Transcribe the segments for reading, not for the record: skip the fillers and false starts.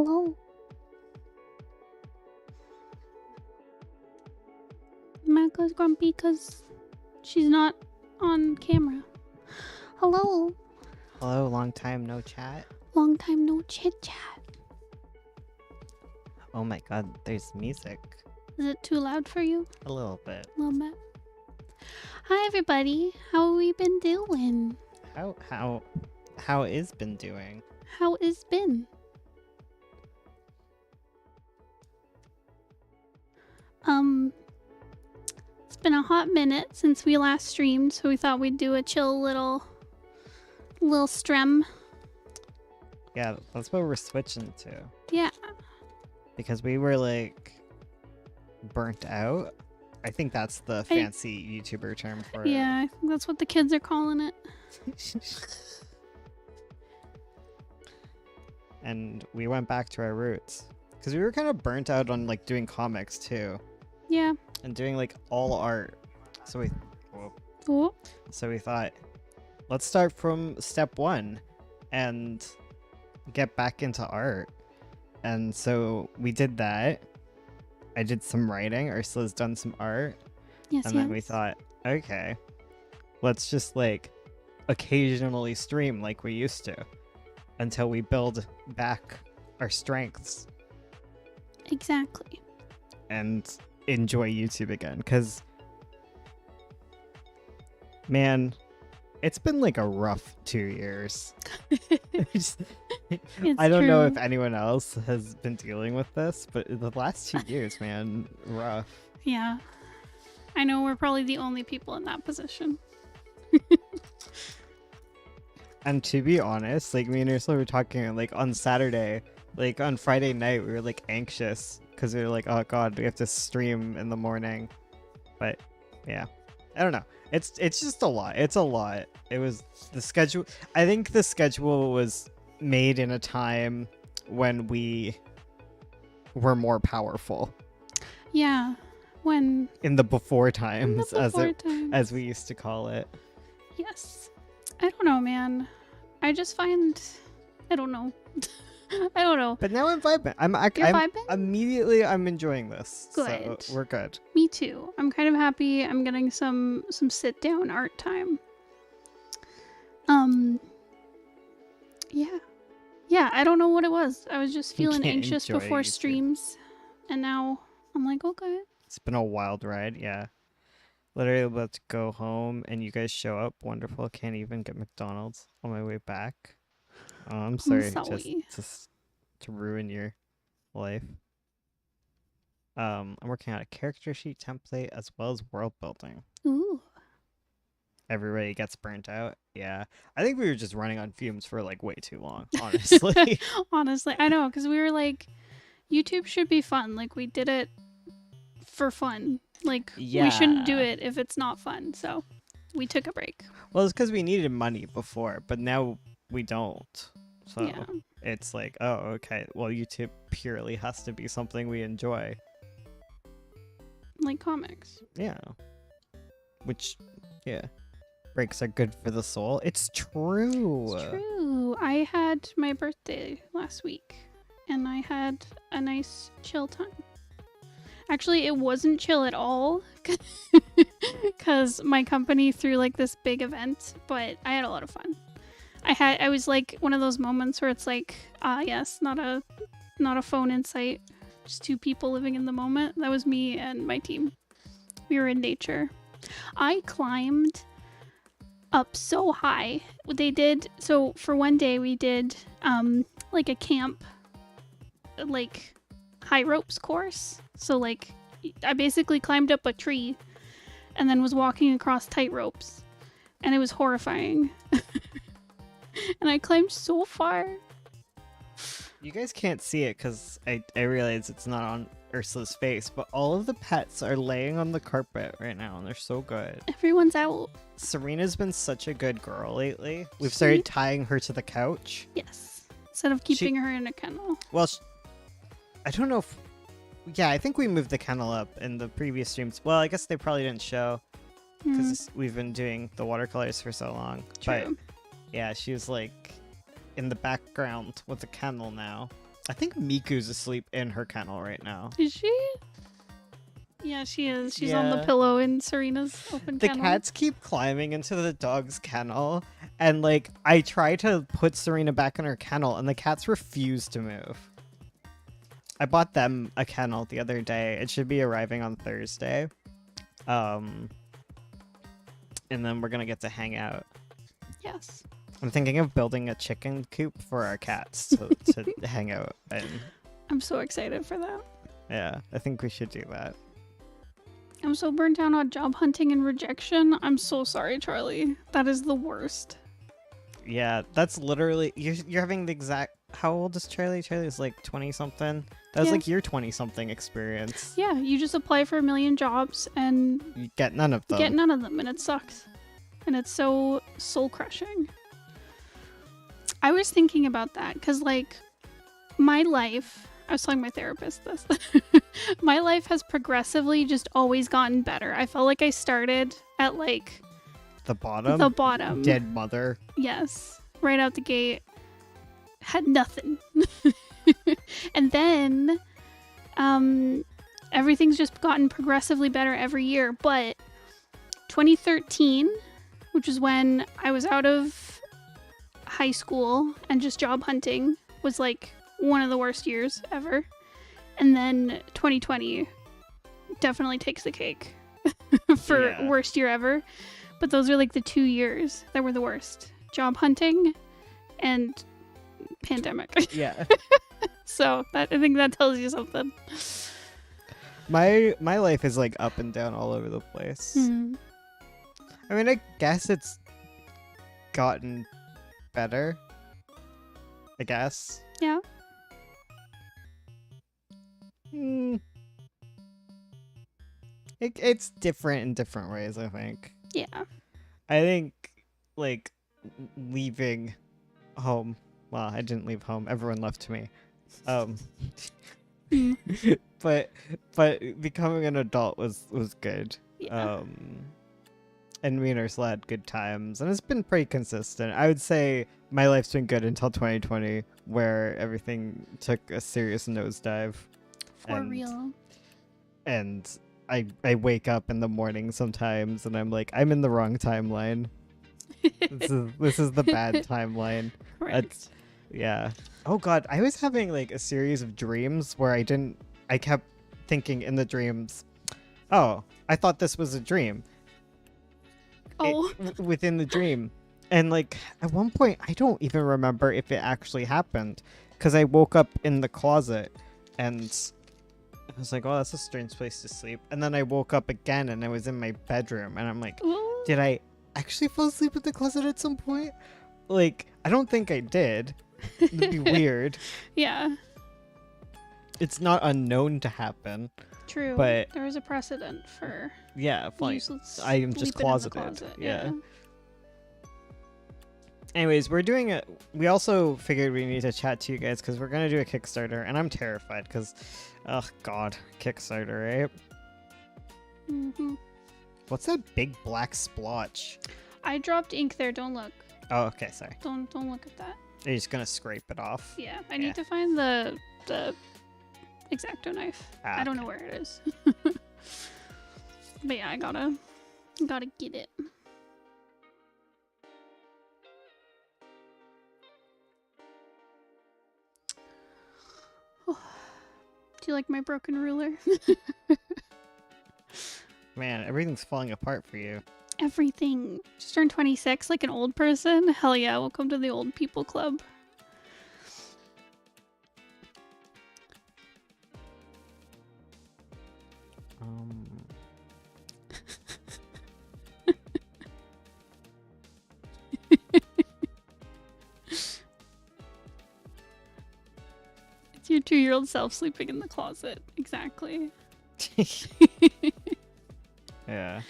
Hello. Maka's grumpy because she's not on camera. Hello. Hello, long time no chat. Long time no chit chat. Oh my god, there's music. Is it too loud for you? A little bit. A little bit. Hi everybody. How have we been doing? How is been doing? How is been? It's been a hot minute since we last streamed, so we thought we'd do a chill little strem. Yeah, that's what we're switching to. Yeah. Because we were like burnt out. I think that's the fancy YouTuber term for it. Yeah, I think that's what the kids are calling it. And we went back to our roots. Because we were kind of burnt out on like doing comics too. Yeah. And doing like all art. So we thought, let's start from step one and get back into art. And so we did that. I did some writing. Ursula's done some art. Yes, and then we thought, okay, let's just like occasionally stream like we used to until we build back our strengths. Exactly. And enjoy YouTube again. Because, man, it's been like a rough 2 years. I don't know if anyone else has been dealing with this, but the last 2 years, man, rough. Yeah. I know we're probably the only people in that position. And to be honest, like me and Ursula were talking like on Saturday, like on Friday night, we were like anxious because we were like, oh god, we have to stream in the morning. But yeah, I don't know. It's just a lot. It's a lot. It was the schedule. I think the schedule was made in a time when we were more powerful. Yeah, when in the before times, times. as we used to call it. Yes. I don't know, man. I just find I don't know. I don't know. But now I'm vibing. I'm vibing? Immediately I'm enjoying this. Good. So we're good. Me too. I'm kind of happy. I'm getting some sit down art time. Yeah, I don't know what it was. I was just feeling anxious before streams, and now I'm like, okay. It's been a wild ride, yeah. Literally about to go home, and you guys show up. Wonderful. Can't even get McDonald's on my way back. Oh, I'm sorry, just to ruin your life. I'm working on a character sheet template as well as world building. Ooh. Everybody gets burnt out. Yeah. I think we were just running on fumes for like way too long, honestly. Honestly, I know, because we were like, YouTube should be fun. Like, we did it for fun. Like, we shouldn't do it if it's not fun. So we took a break. Well, it's because we needed money before, but now we don't. So it's like, oh, okay. Well, YouTube purely has to be something we enjoy. Like comics. Yeah. Which, yeah. Breaks are good for the soul. It's true. It's true. I had my birthday last week, and I had a nice chill time. Actually, it wasn't chill at all, because my company threw like this big event, but I had a lot of fun. I was like one of those moments where it's like, yes, not a phone in sight, just two people living in the moment. That was me and my team. We were in nature. I climbed up so high. So for one day we did like a camp, like high ropes course. So like I basically climbed up a tree and then was walking across tight ropes, and it was horrifying. And I climbed so far. You guys can't see it because I realize it's not on Ursula's face, but all of the pets are laying on the carpet right now, and they're so good. Everyone's out. Serena's been such a good girl lately. We've started tying her to the couch. Yes. Instead of keeping her in a kennel. Well, I don't know if... Yeah, I think we moved the kennel up in the previous streams. Well, I guess they probably didn't show because we've been doing the watercolors for so long. True. But yeah, she was like in the background with the kennel now. I think Miku's asleep in her kennel right now. Is she? Yeah, she is. She's on the Yeah. pillow in Serena's open The kennel. cats keep climbing into the dog's kennel, and like I try to put Serena back in her kennel, and the cats refuse to move. I bought them a kennel the other day. It should be arriving on Thursday. And then we're gonna get to hang out. Yes. I'm thinking of building a chicken coop for our cats to hang out in. I'm so excited for that. Yeah, I think we should do that. I'm so burnt out on job hunting and rejection. I'm so sorry, Charlie. That is the worst. Yeah, that's literally you're having the exact. How old is Charlie? Charlie's like 20 something. That's Yeah. like your 20 something experience. Yeah, you just apply for a million jobs and You get none of them. get none of them, and it sucks. And it's so soul crushing. I was thinking about that because, like, my life, I was telling my therapist this, my life has progressively just always gotten better. I felt like I started at, like, The bottom. the bottom. Dead mother. Yes. Right out the gate. Had nothing. And then, everything's just gotten progressively better every year. But 2013, which is when I was out of high school and just job hunting, was like one of the worst years ever. And then 2020 definitely takes the cake for Yeah. worst year ever. But those are like the 2 years that were the worst. Job hunting and pandemic. Yeah. So I think that tells you something. My life is like up and down all over the place. Hmm. I mean, I guess it's gotten better. I guess. Yeah. It's different in different ways, I think. Yeah. I think, like, leaving home. Well, I didn't leave home. Everyone left me. Mm. but becoming an adult was good. Yeah. And me and Ursula had good times, and it's been pretty consistent. I would say my life's been good until 2020, where everything took a serious nosedive. For real. And I wake up in the morning sometimes, and I'm like, I'm in the wrong timeline. This is the bad timeline. Right. Yeah. Oh god, I was having like a series of dreams where I kept thinking in the dreams, oh, I thought this was a dream. Oh. Within the dream. And like at one point, I don't even remember if it actually happened, because I woke up in the closet and I was like, oh, that's a strange place to sleep. And then I woke up again and I was in my bedroom, and I'm like, Ooh. did I actually fall asleep in the closet at some point? Like, I don't think I did. It'd be weird. Yeah. It's not unknown to happen. True. But- there is a precedent for Yeah, like, useless I am just sleeping in the closeted. closet. Yeah. Anyways, we're doing it. We also figured we need to chat to you guys because we're gonna do a Kickstarter, and I'm terrified because, oh god, Kickstarter, right? Hmm. What's that big black splotch? I dropped ink there. Don't look. Oh, okay, sorry. Don't look at that. You're just gonna scrape it off. Yeah. I Yeah. need to find the X-Acto knife. Ah, I don't know where it is. But yeah, I gotta get it. Do you like my broken ruler? Man, everything's falling apart for you. Everything. Just turned 26 like an old person? Hell yeah, welcome to the old people club. It's your 2-year-old self sleeping in the closet. Exactly. Yeah.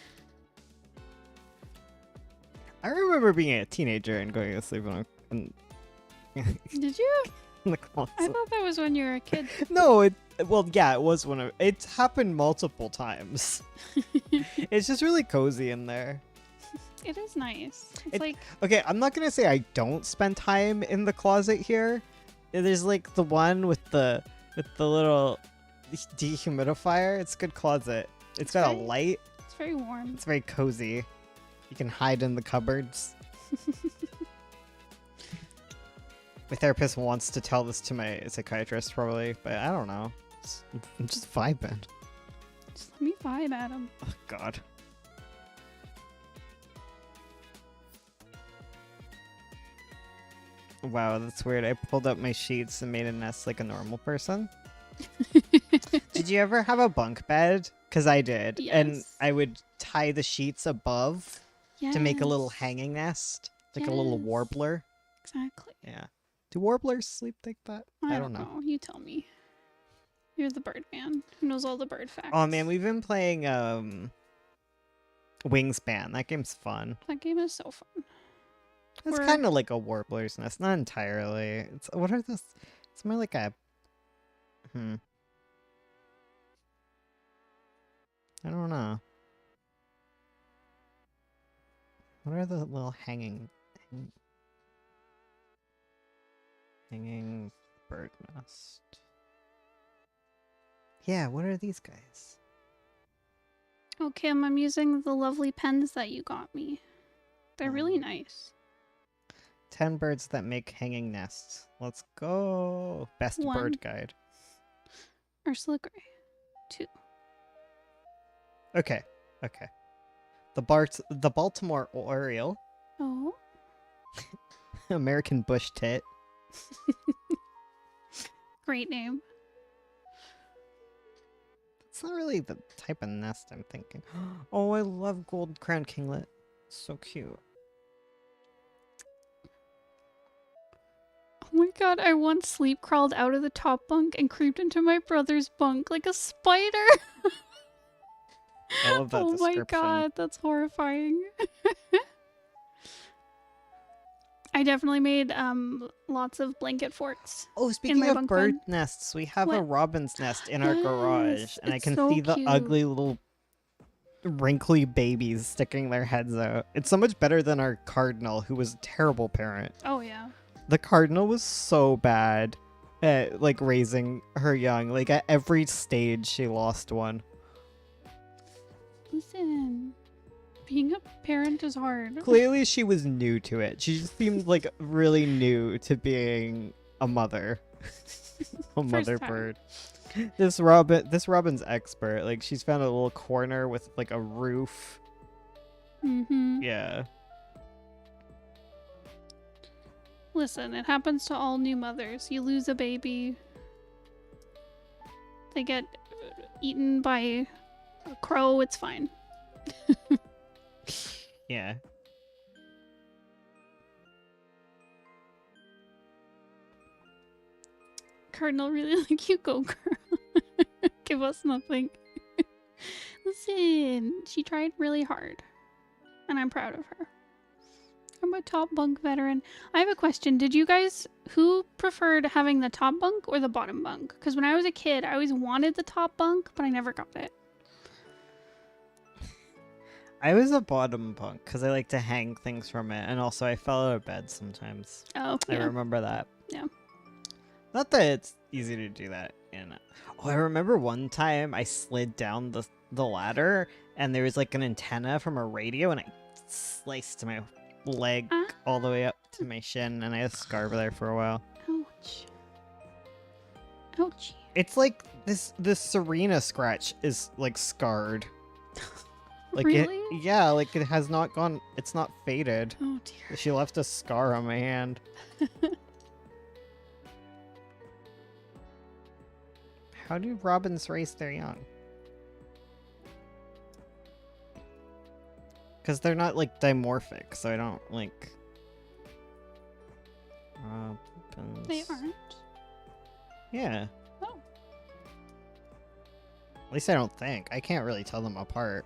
I remember being a teenager and going to sleep in Did you? the closet. I thought that was when you were a kid. No, well, yeah, it was one of. It's happened multiple times. It's just really cozy in there. It is nice. It's like, Okay, I'm not gonna say I don't spend time in the closet here, There's like the one with the little dehumidifier. It's a good closet. It's got a light. It's very warm. It's very cozy. You can hide in the cupboards. My therapist wants to tell this to my psychiatrist probably, but I don't know. I'm just vibing. Just let me vibe at him. Oh god. Wow, that's weird. I pulled up my sheets and made a nest like a normal person. Did you ever have a bunk bed? Because I did. Yes. And I would tie the sheets above to make a little Yes. hanging nest. Like a little Yes. warbler. Exactly. Yeah. Do warblers sleep like that? I don't know. You tell me. You're the bird man who knows all the bird facts. Oh man, we've been playing Wingspan. That game's fun. That game is so fun. It's We're- kind of like a warbler's nest, not entirely. It's what are this? It's more like a I don't know. What are the little hanging bird nest? Yeah, what are these guys? Oh, Kim, I'm using the lovely pens that you got me. They're really nice. 10 birds that make hanging nests. Let's go. Best 1. bird guide. Ursula Gray. 2. Okay. The Baltimore Oriole, Oh. American bush tit. Great name. It's not really the type of nest I'm thinking. Oh, I love gold crown kinglet. So cute. Oh my god, I once sleep crawled out of the top bunk and creeped into my brother's bunk like a spider. I love that Oh my description. god, that's horrifying. I definitely made lots of blanket forts. Oh, speaking my of bunk bird bed. nests, we have a What? robin's nest in our garage, Yes, and I it's can so see the cute. ugly little wrinkly babies sticking their heads out. It's so much better than our cardinal, who was a terrible parent. Oh yeah. The cardinal was so bad at like raising her young. Like at every stage, she lost one. Listen, being a parent is hard. Clearly, she was new to it. She just seemed like really new to being a mother, a mother time. bird. This robin's expert. Like she's found a little corner with like a roof. Mm-hmm. Yeah. Listen, it happens to all new mothers. You lose a baby. They get eaten by a crow. It's fine. Yeah. Cardinal really like you, go girl. Give us nothing. Listen, she tried really hard, and I'm proud of her. I'm a top bunk veteran. I have a question. Did you guys, who preferred having the top bunk or the bottom bunk? Because when I was a kid, I always wanted the top bunk, but I never got it. I was a bottom bunk because I like to hang things from it, and also I fell out of bed sometimes. Oh, I yeah. remember that. Yeah. Not that it's easy to do that in. Oh, I remember one time I slid down the ladder, and there was like an antenna from a radio, and I sliced my leg all the way up to my shin, and I had a scar there for a while. Ouch. Ouchie. It's like this Serena scratch is like scarred. Like Really? yeah, like it has not gone. It's not faded. Oh dear. She left a scar on my hand. How do robins raise their young? Because they're not like dimorphic, so I don't like. Robins. They aren't. Yeah. Oh. At least I don't think. I can't really tell them apart.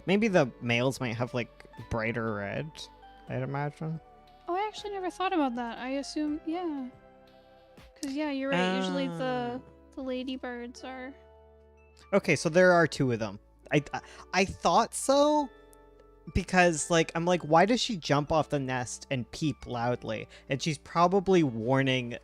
Maybe the males might have like brighter red, I'd imagine. Oh, I actually never thought about that. I assume, yeah. Because, yeah, you're right. Usually the ladybirds are... Okay, so there are two of them. I thought so because like I'm like, why does she jump off the nest and peep loudly? And she's probably warning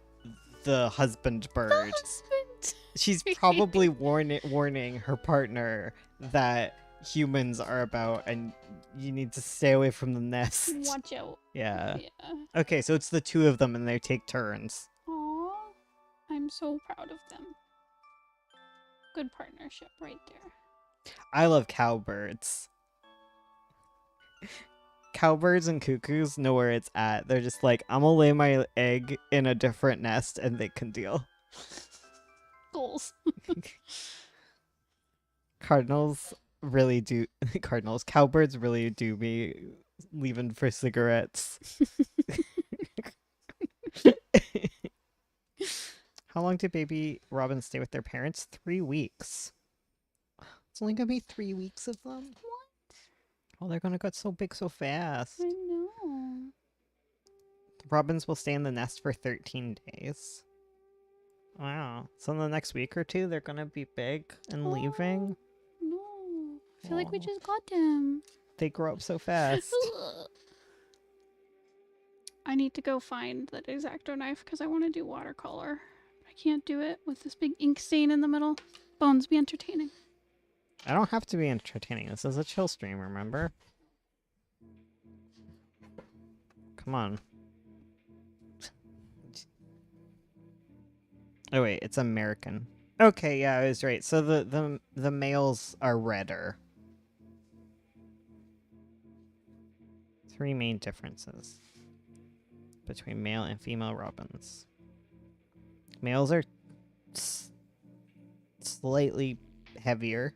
the husband bird. Husband. She's probably warning her partner that humans are about and you need to stay away from the nest. Watch out. Yeah. Yeah. Okay, so it's the two of them and they take turns. Aw. I'm so proud of them. Good partnership right there. I love cowbirds. Cowbirds and cuckoos know where it's at. They're just like, I'm gonna lay my egg in a different nest and they can deal. Goals. Cardinals really do. Cowbirds really do be leaving for cigarettes. How long did baby robins stay with their parents? 3 weeks. It's only gonna be 3 weeks of them? What? Oh, they're gonna get so big so fast. I know. The robins will stay in the nest for 13 days. Wow. So in the next week or two, they're gonna be big and leaving? No. I feel like we Aw. just got them. They grow up so fast. I need to go find that X-Acto knife because I want to do watercolor. I can't do it with this big ink stain in the middle. Bones, be entertaining. I don't have to be entertaining. This is a chill stream, remember? Come on. Oh wait, it's American. Okay, yeah, I was right. So the males are redder. 3 main differences between male and female robins. Males are slightly heavier,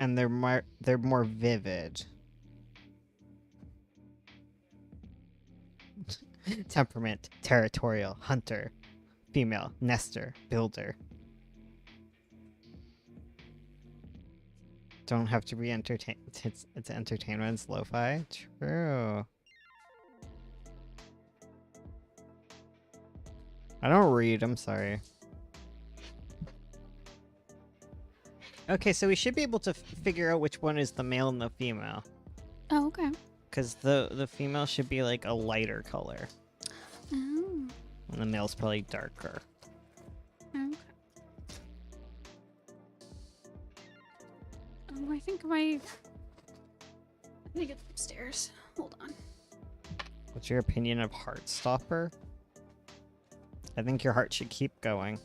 and they're more vivid. Temperament: territorial, hunter. Female: nester, builder. Don't have to be entertained. It's entertainment. It's lo-fi. True. I don't read. I'm sorry. Okay, so we should be able to figure out which one is the male and the female. Oh, okay. Because the female should be like a lighter color. Oh. And the male's probably darker. Okay. Oh, I think it's upstairs. Hold on. What's your opinion of Heartstopper? I think your heart should keep going.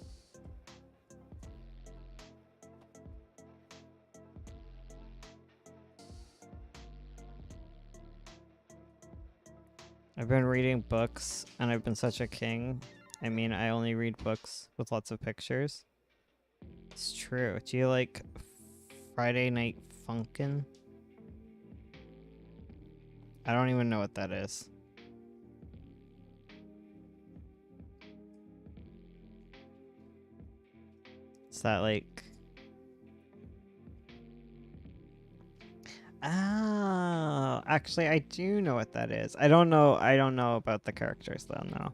I've been reading books, and I've been such a king. I mean, I only read books with lots of pictures. It's true. Do you like Friday Night Funkin'? I don't even know what that is. Is that like... Oh, actually, I do know what that is. I don't know about the characters though, no.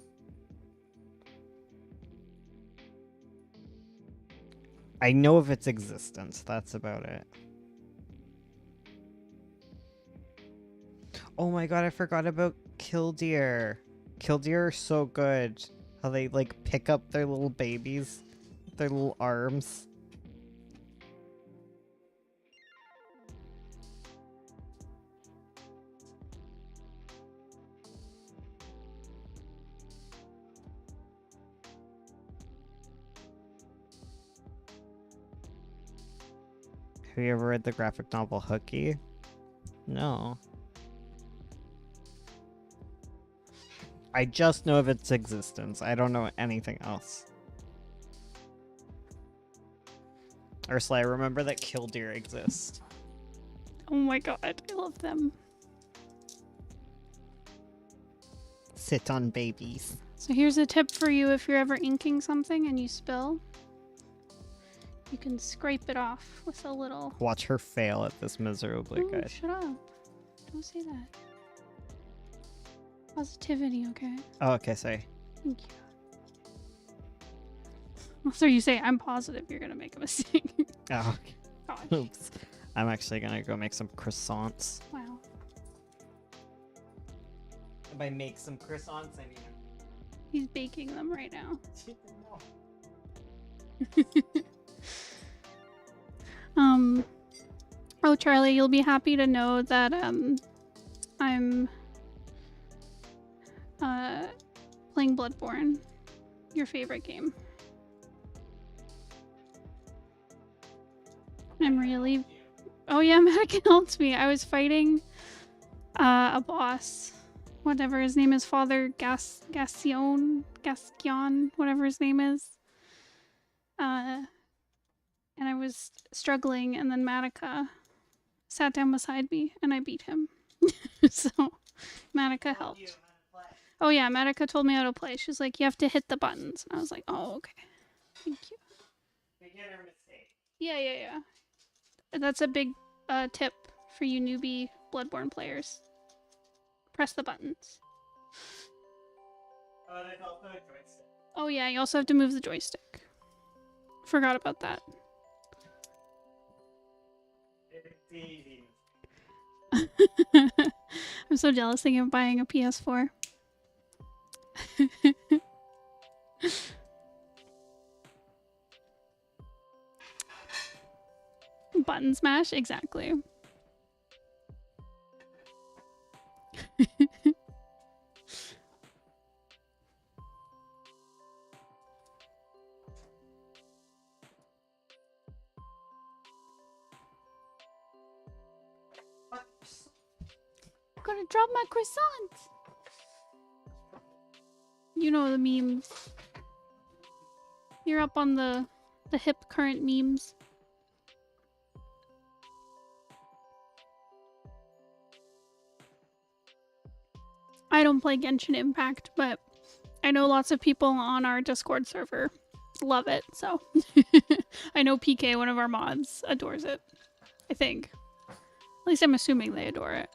I know of its existence, that's about it. Oh my god, I forgot about killdeer. Killdeer are so good. How they like pick up their little babies with their little arms. Have you ever read the graphic novel Hooky? No. I just know of its existence. I don't know anything else. Ursula, I remember that killdeer exist. Oh my god, I love them. Sit on babies. So here's a tip for you if you're ever inking something and you spill. You can scrape it off with a little... Watch her fail at this miserably, Ooh, guys. shut up. Don't say that. Positivity, okay? Oh, okay, sorry. Thank you. So you say, I'm positive you're gonna make a mistake. Oh, okay. Gosh. Oops. I'm actually gonna go make some croissants. Wow. By make some croissants, I mean He's baking them right now. Oh, Charlie, you'll be happy to know that I'm playing Bloodborne, your favorite game. I'm really... Oh yeah, Medic helped me. I was fighting a boss, whatever his name is, Father Gaston, whatever his name is. And I was struggling, and then Matica sat down beside me, and I beat him. So, Matica helped. Oh yeah, Matica told me how to play. She's like, you have to hit the buttons. And I was like, oh, okay. Thank you. Beginner mistake. Yeah. That's a big tip for you newbie Bloodborne players. Press the buttons. Oh, there's also a joystick. Oh yeah, you also have to move the joystick. Forgot about that. It's easy. I'm so jealous thinking of buying a PS4. Button smash? Exactly. I'm gonna drop my croissant! You know the memes. You're up on the hip current memes. I don't play Genshin Impact, but I know lots of people on our Discord server love it, so I know PK, one of our mods, adores it. I think. At least I'm assuming they adore it.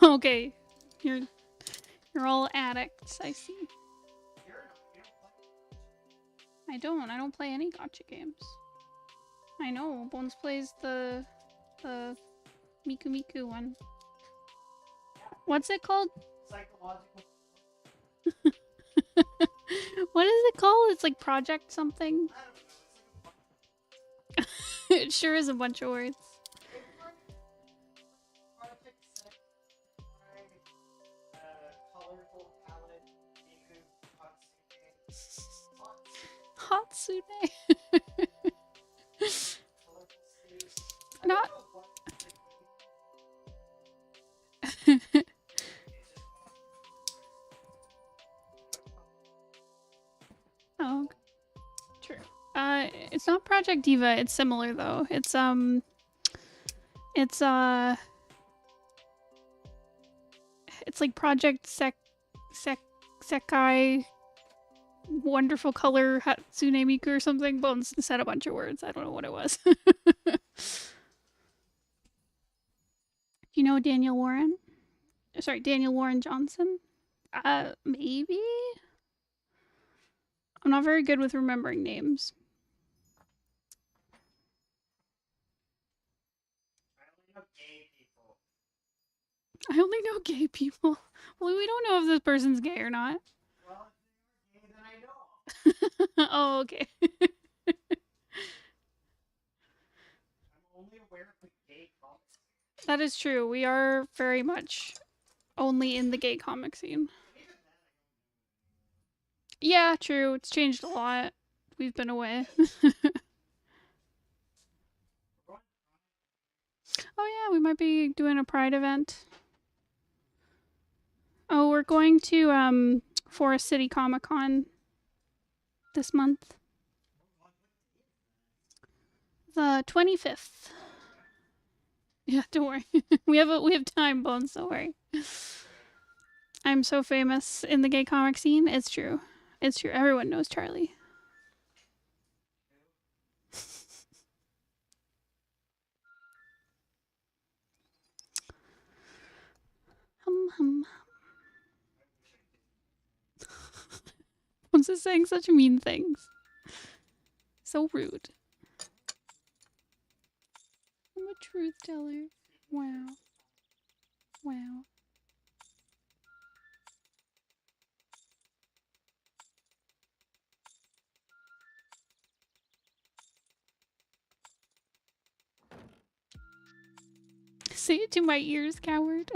Okay. You're all addicts, I see. I don't play any gacha games. I know, Bones plays the Miku Miku one. What's it called? Psychological. What is it called? It's like Project something. It sure is a bunch of words. Hatsune. Not. Oh, true. It's not Project Diva. It's similar though. It's like Project Sekai Wonderful Color Hatsune Miku or something. Bones said a bunch of words. I don't know what it was. You know Daniel Warren? Sorry, Daniel Warren Johnson? Maybe? I'm not very good with remembering names. I only know gay people. Well, we don't know if this person's gay or not. Well, if you're gay, then I know. Oh, okay. I'm only aware of the gay comics. That is true. We are very much only in the gay comic scene. Yeah, true. It's changed a lot. We've been away. Oh yeah, we might be doing a Pride event. Oh, we're going to Forest City Comic Con this month. The 25th. Yeah, don't worry. we have time, Bones, don't worry. I'm so famous in the gay comic scene. It's true. It's true. Everyone knows Charlie. Hum. Bones is saying such mean things. So rude. I'm a truth teller. Wow. Wow. Say it to my ears, coward.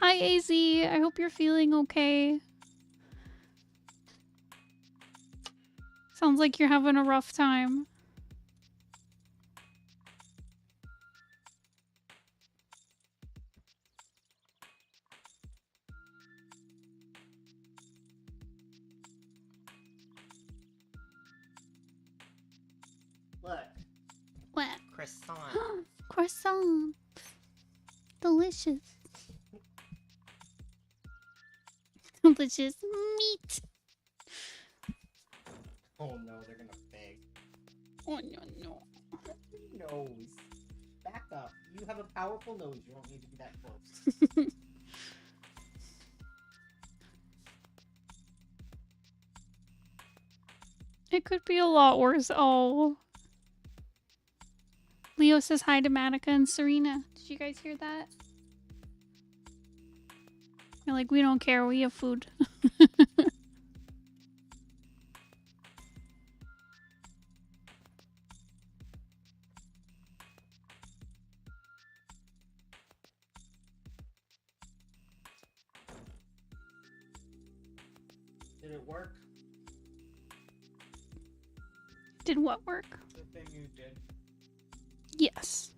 Hi, AZ. I hope you're feeling okay. Sounds like you're having a rough time. Look. What? Croissant. Croissant. Delicious. Delicious meat. Oh no, they're gonna beg. Oh no, no. Nose. Back up. You have a powerful nose. You don't need to be that close. It could be a lot worse. Oh. Leo says hi to Manica and Serena. Did you guys hear that? They're like, we don't care. We have food. Did it work? Did what work? The thing you did. Yes.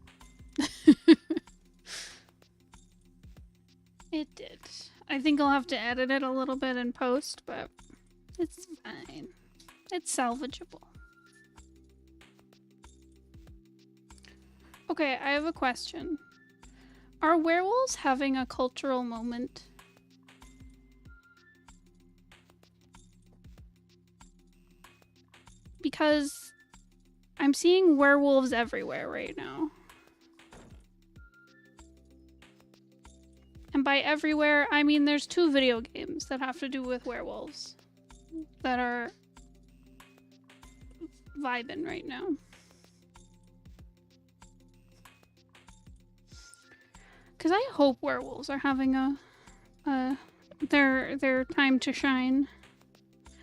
It did. I think I'll have to edit it a little bit in post, but it's fine. It's salvageable. Okay, I have a question. Are werewolves having a cultural moment? Because I'm seeing werewolves everywhere right now. And by everywhere, I mean there's 2 video games that have to do with werewolves that are vibing right now. Because I hope werewolves are having their time to shine.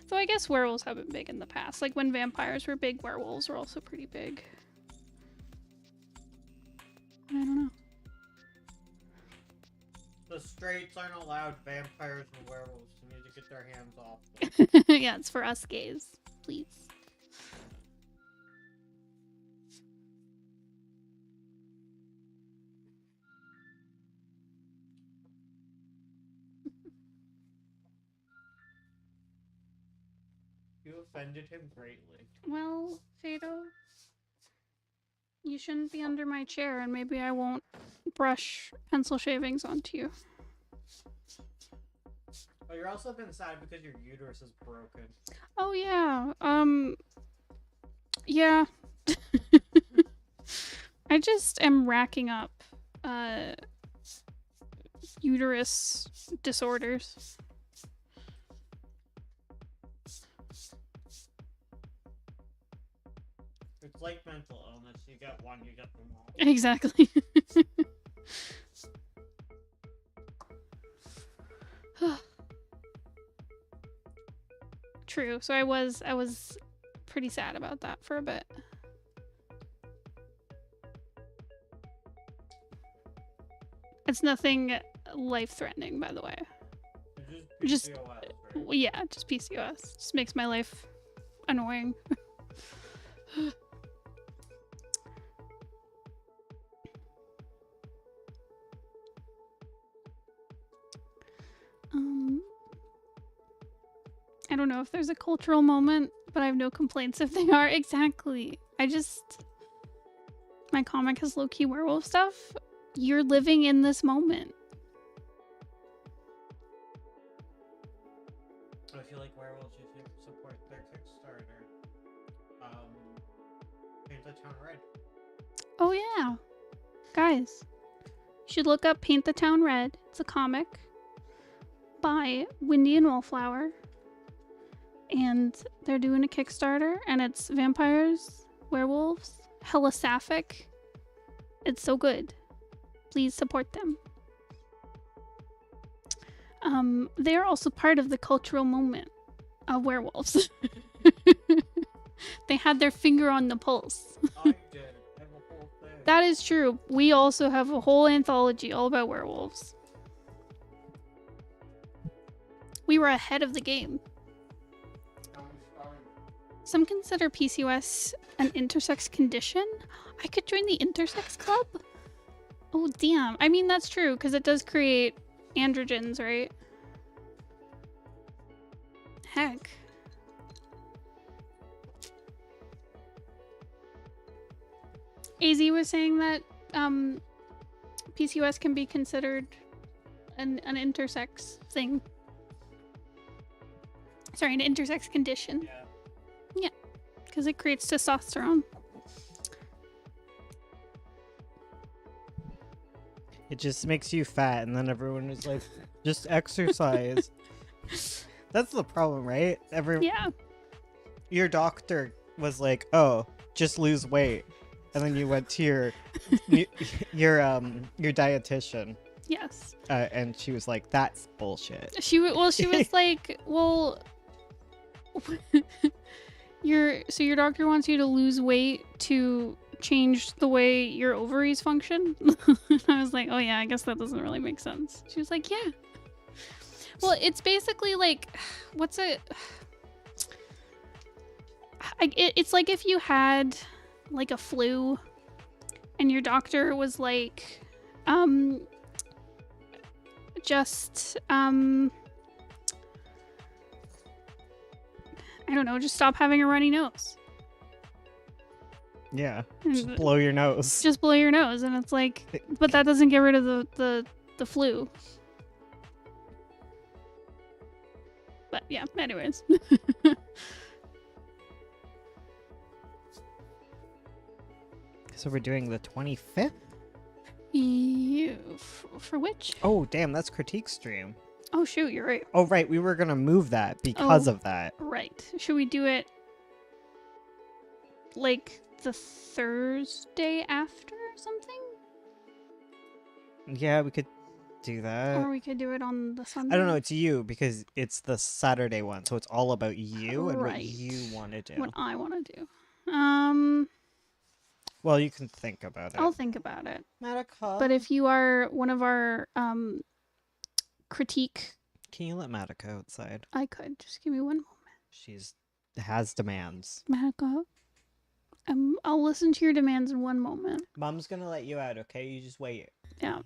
Though I guess werewolves have been big in the past. Like when vampires were big, werewolves were also pretty big. I don't know. The straights aren't allowed vampires and werewolves. They need to get their hands off them. Yeah, it's for us gays. Please. You offended him greatly. Well, Fado, you shouldn't be under my chair and maybe I won't brush pencil shavings onto you. But you're also been sad because your uterus is broken. Oh yeah. Yeah. I just am racking up uterus disorders. It's like mental illness. You get one, you get them all. Exactly. True. So I was pretty sad about that for a bit. It's nothing life-threatening, by the way. Just PCOS, right? Yeah, just PCOS. Just makes my life annoying. I don't know if there's a cultural moment, but I have no complaints if they are. Exactly. My comic has low-key werewolf stuff. You're living in this moment. I feel like werewolves should support their Kickstarter. Paint the Town Red. Oh yeah. Guys, you should look up Paint the Town Red. It's a comic by Windy and Wallflower. And they're doing a Kickstarter, and it's vampires, werewolves, hella sapphic. It's so good. Please support them. They are also part of the cultural moment of werewolves. They had their finger on the pulse. I did. I have a whole thing. That is true. We also have a whole anthology all about werewolves. We were ahead of the game. Some consider PCOS an intersex condition. I could join the intersex club? Oh, damn. I mean, that's true, because it does create androgens, right? Heck. AZ was saying that PCOS can be considered an intersex thing. Sorry, an intersex condition. Yeah, because it creates testosterone. It just makes you fat, and then everyone is like, just exercise. That's the problem, right? Yeah. Your doctor was like, oh, just lose weight. And then you went to your dietitian. Yes. And she was like, that's bullshit. She was like, well, your doctor wants you to lose weight to change the way your ovaries function. I was like, oh yeah, I guess that doesn't really make sense. She was like, yeah. Well, it's basically like, it's like if you had like a flu and your doctor was like, just I don't know, just stop having a runny nose. Yeah, just blow your nose. Just blow your nose, and it's like, but that doesn't get rid of the flu. But yeah, anyways. So we're doing the 25th? For which? Oh, damn, that's critique stream. Oh shoot, you're right. Oh, right, we were gonna move that because of that. Right. Should we do it like the Thursday after or something? Yeah, we could do that. Or we could do it on the Sunday. I don't know, it's you, because it's the Saturday one, so it's all about you and what Right. you want to do. What I want to do. Well, you can think about it. I'll think about it. Matica. But if you are one of our critique, Can you let Matica outside? I could. Just give me one moment. She's has demands. Matica, I'll listen to your demands in one moment. Mom's gonna let you out, okay? You just wait. Yeah.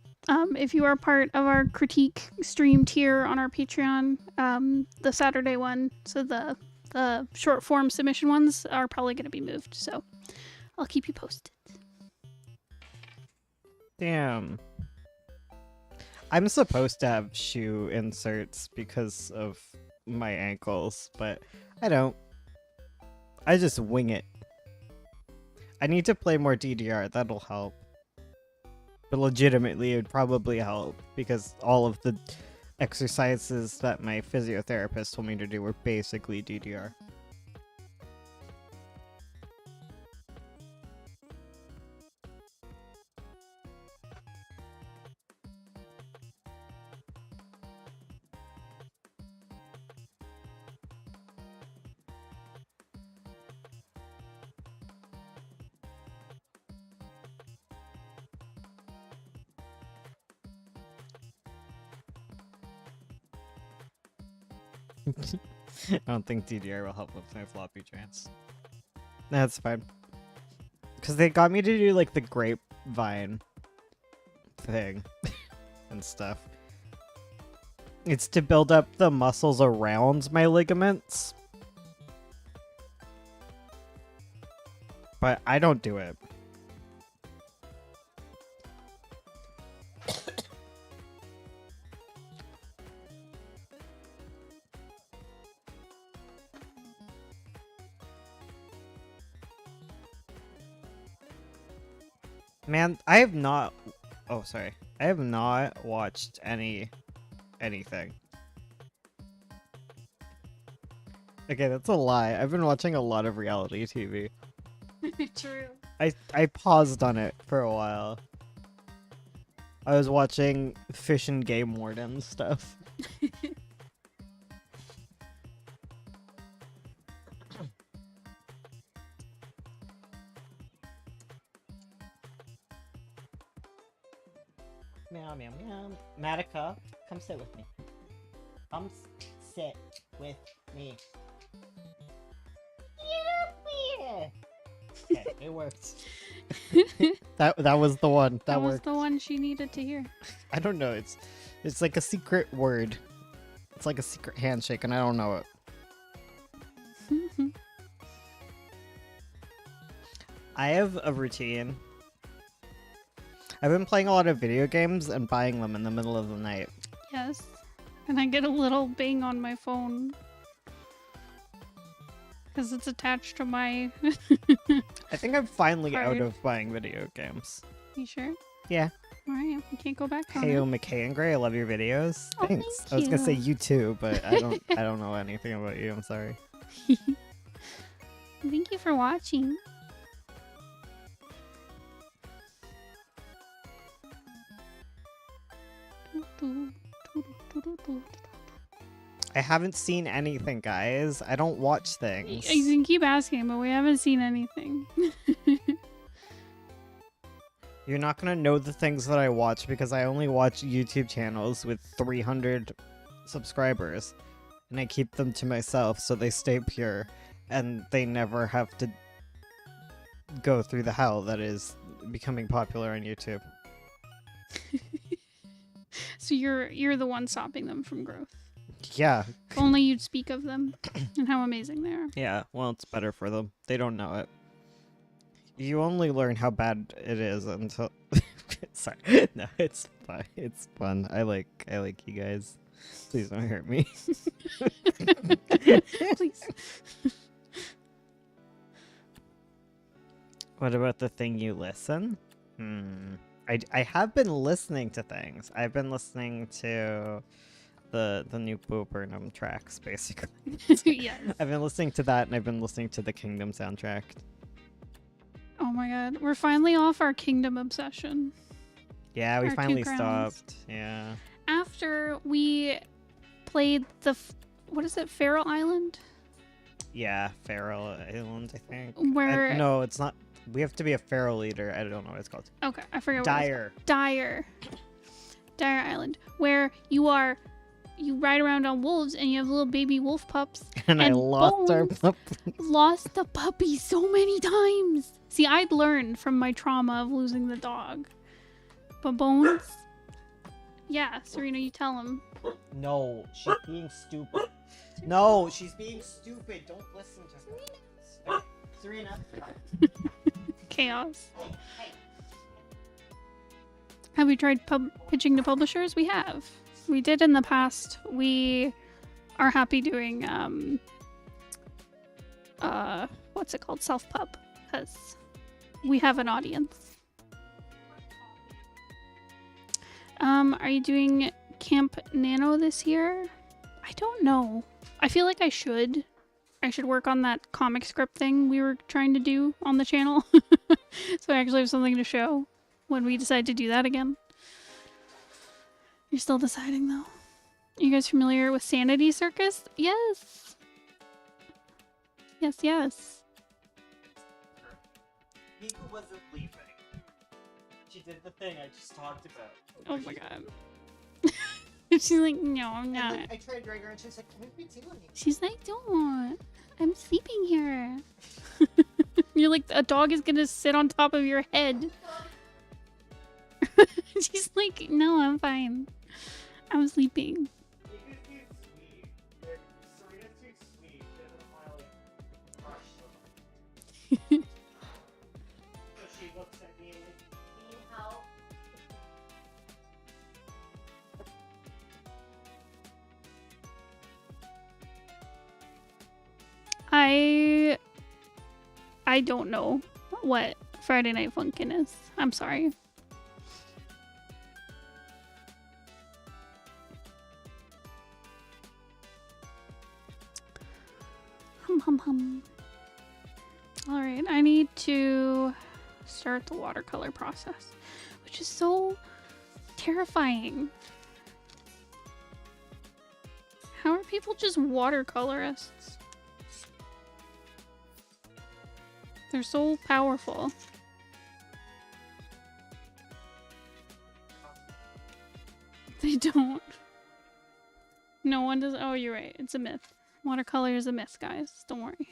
If you are part of our critique stream tier on our Patreon, the Saturday one, so the short form submission ones are probably going to be moved. So I'll keep you posted. Damn. I'm supposed to have shoe inserts because of my ankles, but I don't. I just wing it. I need to play more DDR, that'll help. But legitimately, it would probably help, because all of the exercises that my physiotherapist told me to do were basically DDR. I don't think DDR will help with my floppy trance. That's fine. Because they got me to do like the grapevine thing and stuff. It's to build up the muscles around my ligaments. But I don't do it. Man, I have not... Oh, sorry. I have not watched anything. Okay, that's a lie. I've been watching a lot of reality TV. True. I paused on it for a while. I was watching Fish and Game Warden stuff. Meow meow meow. Matica, come sit with me. Come sit with me. Yeah. Okay, it worked. that was the one. That was worked. the one she needed to hear. I don't know. It's like a secret word. It's like a secret handshake, and I don't know it. I have a routine. I've been playing a lot of video games and buying them in the middle of the night. Yes. And I get a little bing on my phone. Because it's attached to my... I think I'm finally Card. out of buying video games. You sure? Yeah. Alright, we can't go back on Hey, it. McKay and Gray, I love your videos. Oh, Thanks. thank I was gonna say you. you too, but I don't know anything about you. I'm sorry. Thank you for watching. I haven't seen anything, guys. I don't watch things. You can keep asking, but we haven't seen anything. You're not gonna know the things that I watch because I only watch YouTube channels with 300 subscribers, and I keep them to myself so they stay pure, and they never have to go through the hell that is becoming popular on YouTube. So you're the one stopping them from growth. Yeah. If only you'd speak of them and how amazing they are. Yeah, well, it's better for them. They don't know it. You only learn how bad it is until... Sorry. No, it's fine. It's fun. I like you guys. Please don't hurt me. Please. What about the thing you listen? I have been listening to things. I've been listening to the new Boopernum tracks, basically. Yes. I've been listening to that, and I've been listening to the Kingdom soundtrack. Oh my god. We're finally off our kingdom obsession. Yeah, we Our two finally crowns. stopped. Yeah. After we played the... What is it? Feral Island? Yeah, Feral Island, I think. Where... No, it's not. We have to be a feral leader. I don't know what it's called. Okay, I forget what it's Dire. Dire Island, where you ride around on wolves and you have little baby wolf pups. And I lost our Bones pup. lost the puppy so many times. See, I'd learned from my trauma of losing the dog. But Bones? Yeah, Serena, you tell him. No, she's being stupid. No, she's being stupid. Don't listen to her. Serena. Chaos. Have we tried pitching to publishers? We have. We did in the past. We are happy doing what's it called? Self-pub, because we have an audience. Are you doing Camp Nano this year? I don't know. I feel like I should. I should work on that comic script thing we were trying to do on the channel. So I actually have something to show when we decide to do that again. You're still deciding though. You guys familiar with Sanity Circus? Yes. Yes, yes. He wasn't leaving. She did the thing I just talked about. Oh my god. She's like, no, I'm not. I tried dragging her and she's like, what are we doing? She's like, don't. I'm sleeping here. You're like, a dog is gonna sit on top of your head. She's like, no, I'm fine. I'm sleeping. She looks at me like, "Need help?" I don't know what Friday Night Funkin' is. I'm sorry. Hum. Alright, I need to start the watercolor process, which is so terrifying. How are people just watercolorists? They're so powerful. They don't. No one does. Oh, you're right. It's a myth. Watercolor is a myth, guys. Don't worry.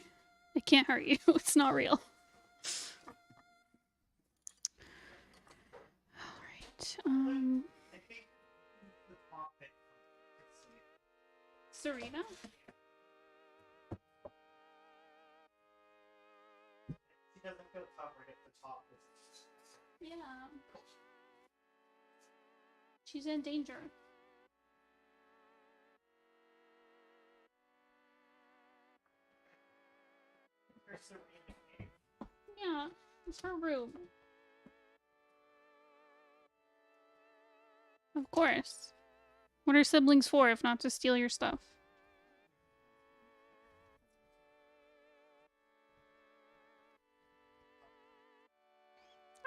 It can't hurt you. It's not real. Alright. Serena? She doesn't feel covered at the top. Yeah. She's in danger. Yeah, it's her room. Of course. What are siblings for if not to steal your stuff?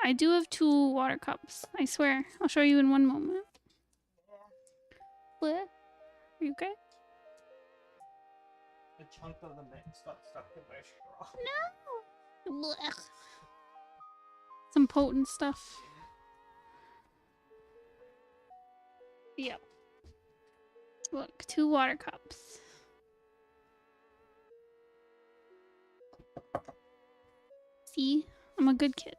I do have 2 water cups. I swear. I'll show you in one moment. What? Are you okay? A chunk of the mix got stuck in my straw. No! Blech. Some potent stuff. Yep. Look, 2 water cups. See? I'm a good kid.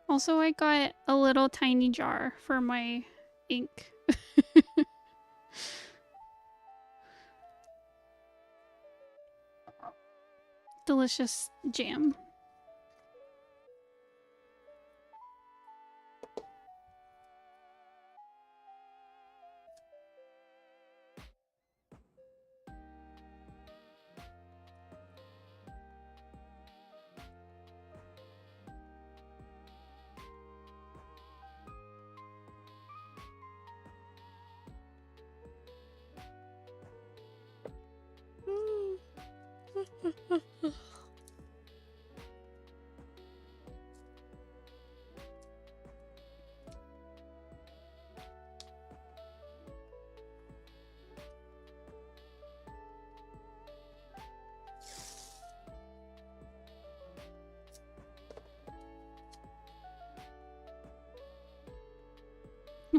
Also, I got a little tiny jar for my ink. Delicious jam.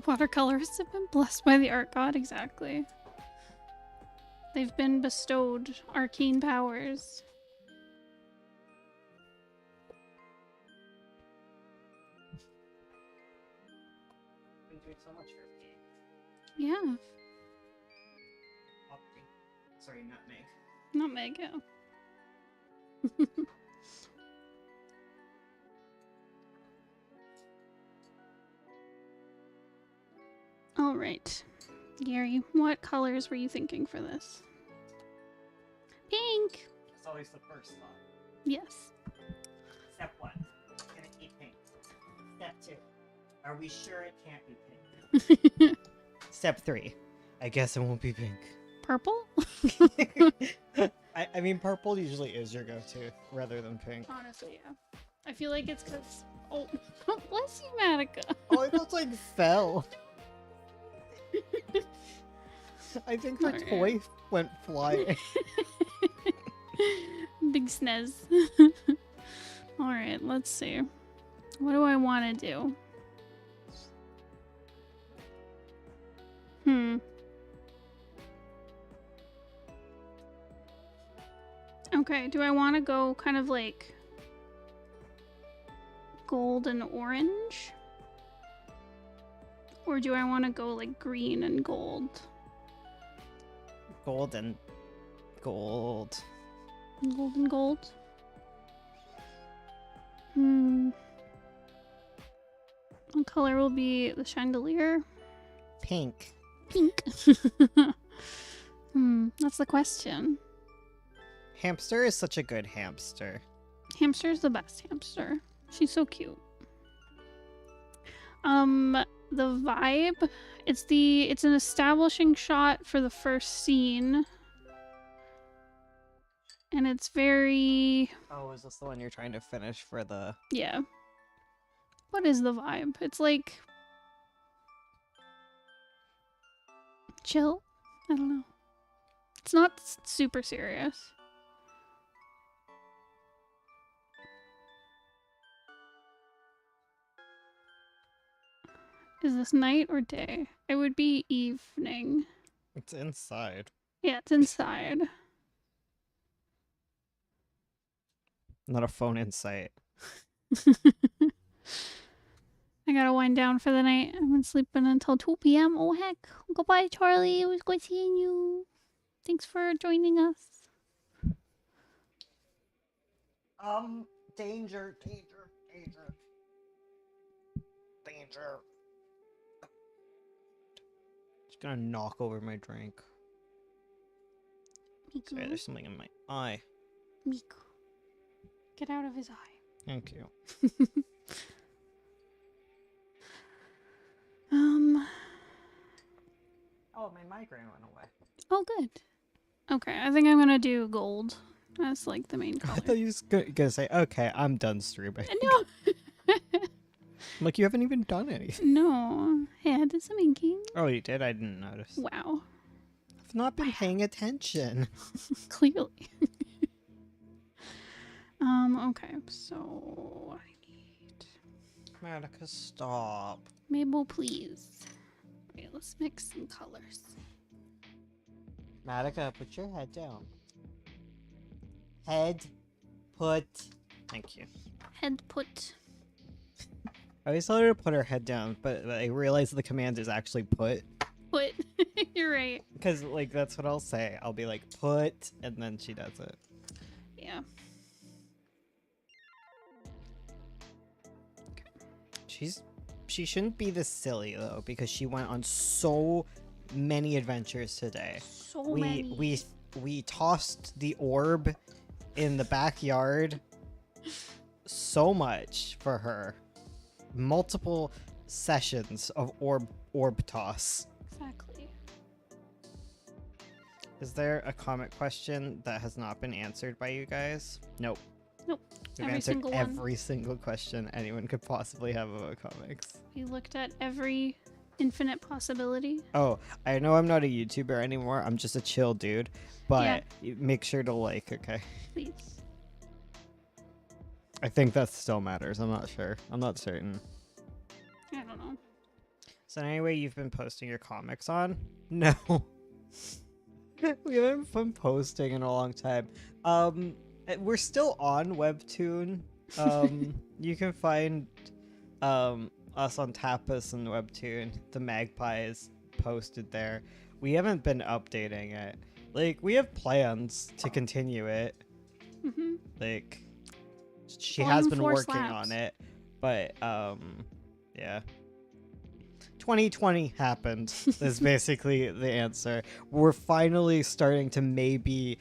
Watercolorists have been blessed by the art god, exactly. They've been bestowed arcane powers. Been doing so much for me. Yeah. Sorry, nutmeg. Nutmeg, yeah. All right. Gary, what colors were you thinking for this? Pink! It's always the first thought. Yes. Step 1. Can it be pink? Step 2. Are we sure it can't be pink? Step 3. I guess it won't be pink. Purple? I mean, purple usually is your go-to rather than pink. Honestly, yeah. I feel like it's because... Oh, bless you, Matica. Oh, it looks like fell. I think the toy went flying. Big snez. Alright, let's see. What do I want to do? Okay, do I want to go kind of like gold and orange? Or do I want to go like green and gold? Gold and gold. Gold and gold? What color will be the chandelier? Pink. Pink. That's the question. Hamster is such a good hamster. Hamster's the best hamster. She's so cute. The vibe, it's an establishing shot for the first scene. And it's very... Oh, is this the one you're trying to finish for the... Yeah. What is the vibe? It's like... chill? I don't know. It's not super serious. Is this night or day? It would be evening. It's inside. Yeah, it's inside. Not a phone in sight. I gotta wind down for the night. I've been sleeping until 2 p.m. Oh, heck. Goodbye, Charlie. It was good seeing you. Thanks for joining us. Danger. Just gonna knock over my drink. Miku. Sorry, there's something in my eye. Miku. Get out of his eye. Thank you. Oh, my migraine went away. Oh, good. Okay, I think I'm gonna do gold. That's like the main I color. thought you was gonna say, okay, I'm done streaming. No. Like, you haven't even done anything. No. Hey, I did some inking. Oh, you did? I didn't notice. Wow. I've not been paying attention. Clearly. Okay, so I need Monica, stop. Mabel, please. Wait, let's mix some colors. Monica, put your head down. Head, put. Thank you. Head put. I always tell her to put her head down, but I realize the command is actually put. Put. You're right. Because, like, that's what I'll say. I'll be like, put, and then she does it. Yeah. She shouldn't be this silly, though, because she went on so many adventures today. So many. We tossed the orb in the backyard so much for her. Multiple sessions of orb toss. Exactly. Is there a comment question that has not been answered by you guys? Nope. Nope. We've Every answered single one. every single question anyone could possibly have about comics. We looked at every infinite possibility. Oh, I know I'm not a YouTuber anymore. I'm just a chill dude. But make sure to like, okay? Please. I think that still matters. I'm not sure. I'm not certain. I don't know. So anyway, you've been posting your comics on? No. We haven't been posting in a long time. We're still on Webtoon. You can find us on Tapas and Webtoon. The Magpie is posted there. We haven't been updating it. Like, we have plans to continue it. Mm-hmm. Like, she Volume has been 4 working slaps. on it, but yeah. 2020 happened is basically the answer. We're finally starting to maybe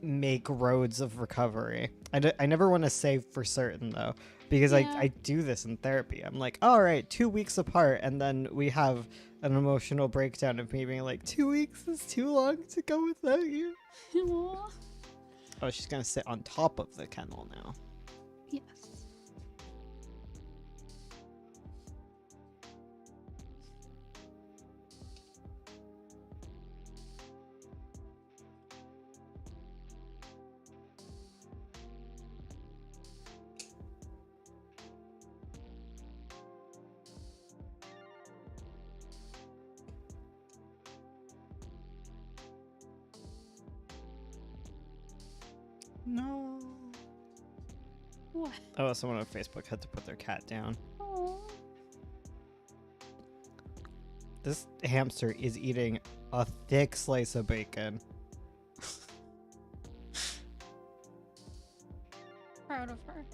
make roads of recovery. I never want to say for certain, though, because Yeah. I do this in therapy. I'm like, all right, 2 weeks apart, and then we have an emotional breakdown of me being like, 2 weeks is too long to go without you. Aw. Oh, she's gonna sit on top of the kennel now. Yes. No. What? Oh, someone on Facebook had to put their cat down. Aw. This hamster is eating a thick slice of bacon. Proud of her.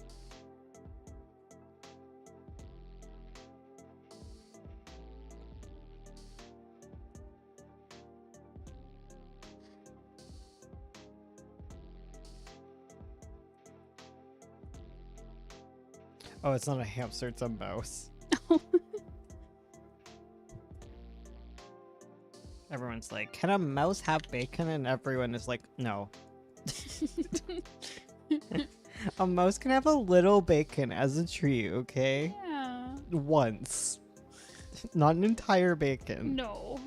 Oh, it's not a hamster, it's a mouse. Everyone's like, can a mouse have bacon? And everyone is like, no. A mouse can have a little bacon as a treat, okay? Yeah. Once. Not an entire bacon. No.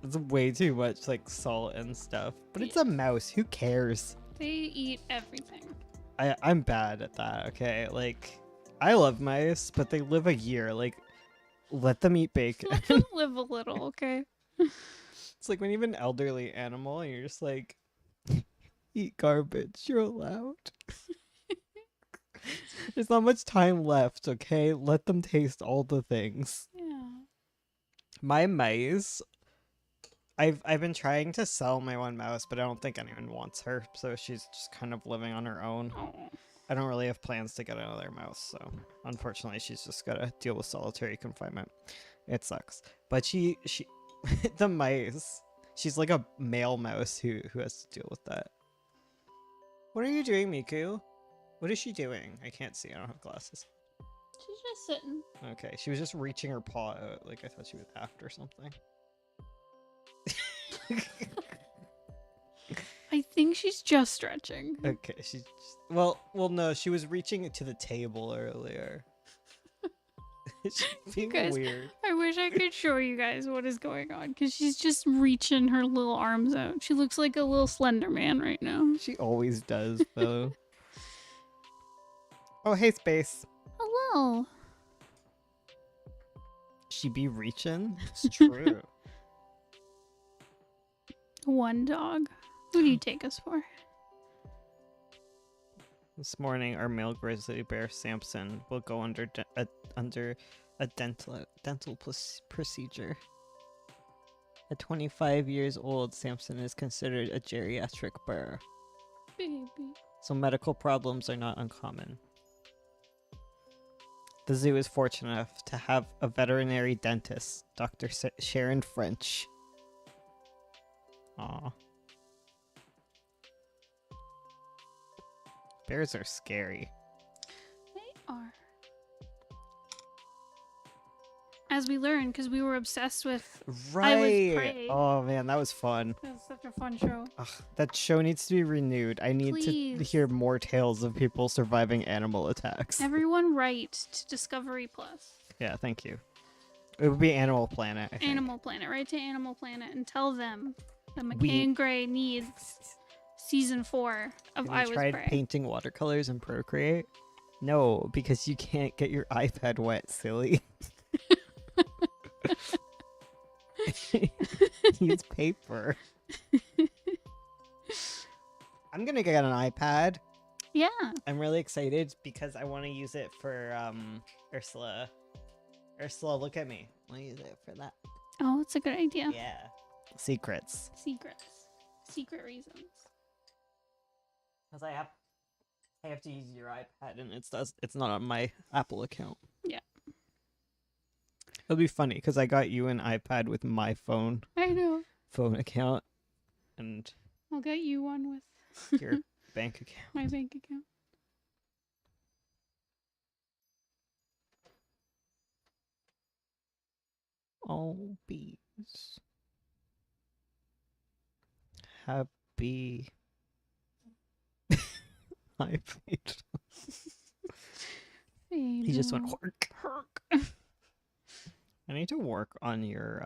It's way too much like salt and stuff. But it's Yeah. a mouse. Who cares? They eat everything. I'm bad at that. Okay, like I love mice, but they live a year. Like let them eat bacon. Let them live a little, okay? It's like when you have an elderly animal and you're just like, eat garbage. You're allowed. There's not much time left, okay? Let them taste all the things. Yeah. My mice, I've been trying to sell my one mouse, but I don't think anyone wants her, so she's just kind of living on her own. Oh. I don't really have plans to get another mouse, so unfortunately she's just gotta deal with solitary confinement. It sucks. But she the mice, she's like a male mouse who has to deal with that. What are you doing, Miku? What is she doing? I can't see. I don't have glasses. She's just sitting. Okay, she was just reaching her paw out. Like I thought she was after something. I think she's just stretching. Okay, she's just, well, no, she was reaching it to the table earlier. She's being guys, weird. I wish I could show you guys what is going on because she's just reaching her little arms out. She looks like a little Slender Man right now. She always does, though. Oh, hey, Space. Hello. She be reaching? It's true. One dog. Who do you take us for? This morning, our male grizzly bear Samson will go under a dental procedure. At 25 years old, Samson is considered a geriatric bear, Baby. so medical problems are not uncommon. The zoo is fortunate enough to have a veterinary dentist, Dr. Sharon French. Aw. Bears are scary. They are. As we learned, because we were obsessed with Right. Prey. Oh man, that was fun. It was such a fun show. Ugh, that show needs to be renewed. I need to Please. hear more tales of people surviving animal attacks. Everyone write to Discovery Plus. Yeah, thank you. It would be Animal Planet. I think. Animal Planet. Write to Animal Planet and tell them that We- McKay Gray needs season 4 of Have I you Was tried Prey. painting watercolors in Procreate? No, because you can't get your iPad wet, silly. Use paper. I'm gonna get an iPad. Yeah. I'm really excited because I want to use it for Ursula. Ursula, look at me. I want to use it for that. Oh, that's a good idea. Yeah. Secrets. Secrets. Secret reasons. Because I have to use your iPad and it's not on my Apple account. Yeah. It'll be funny because I got you an iPad with my phone I know. account and I'll get you one with your bank account. my bank account. All bees. Happy. I paid. He just went hork. Herk. I need to work on your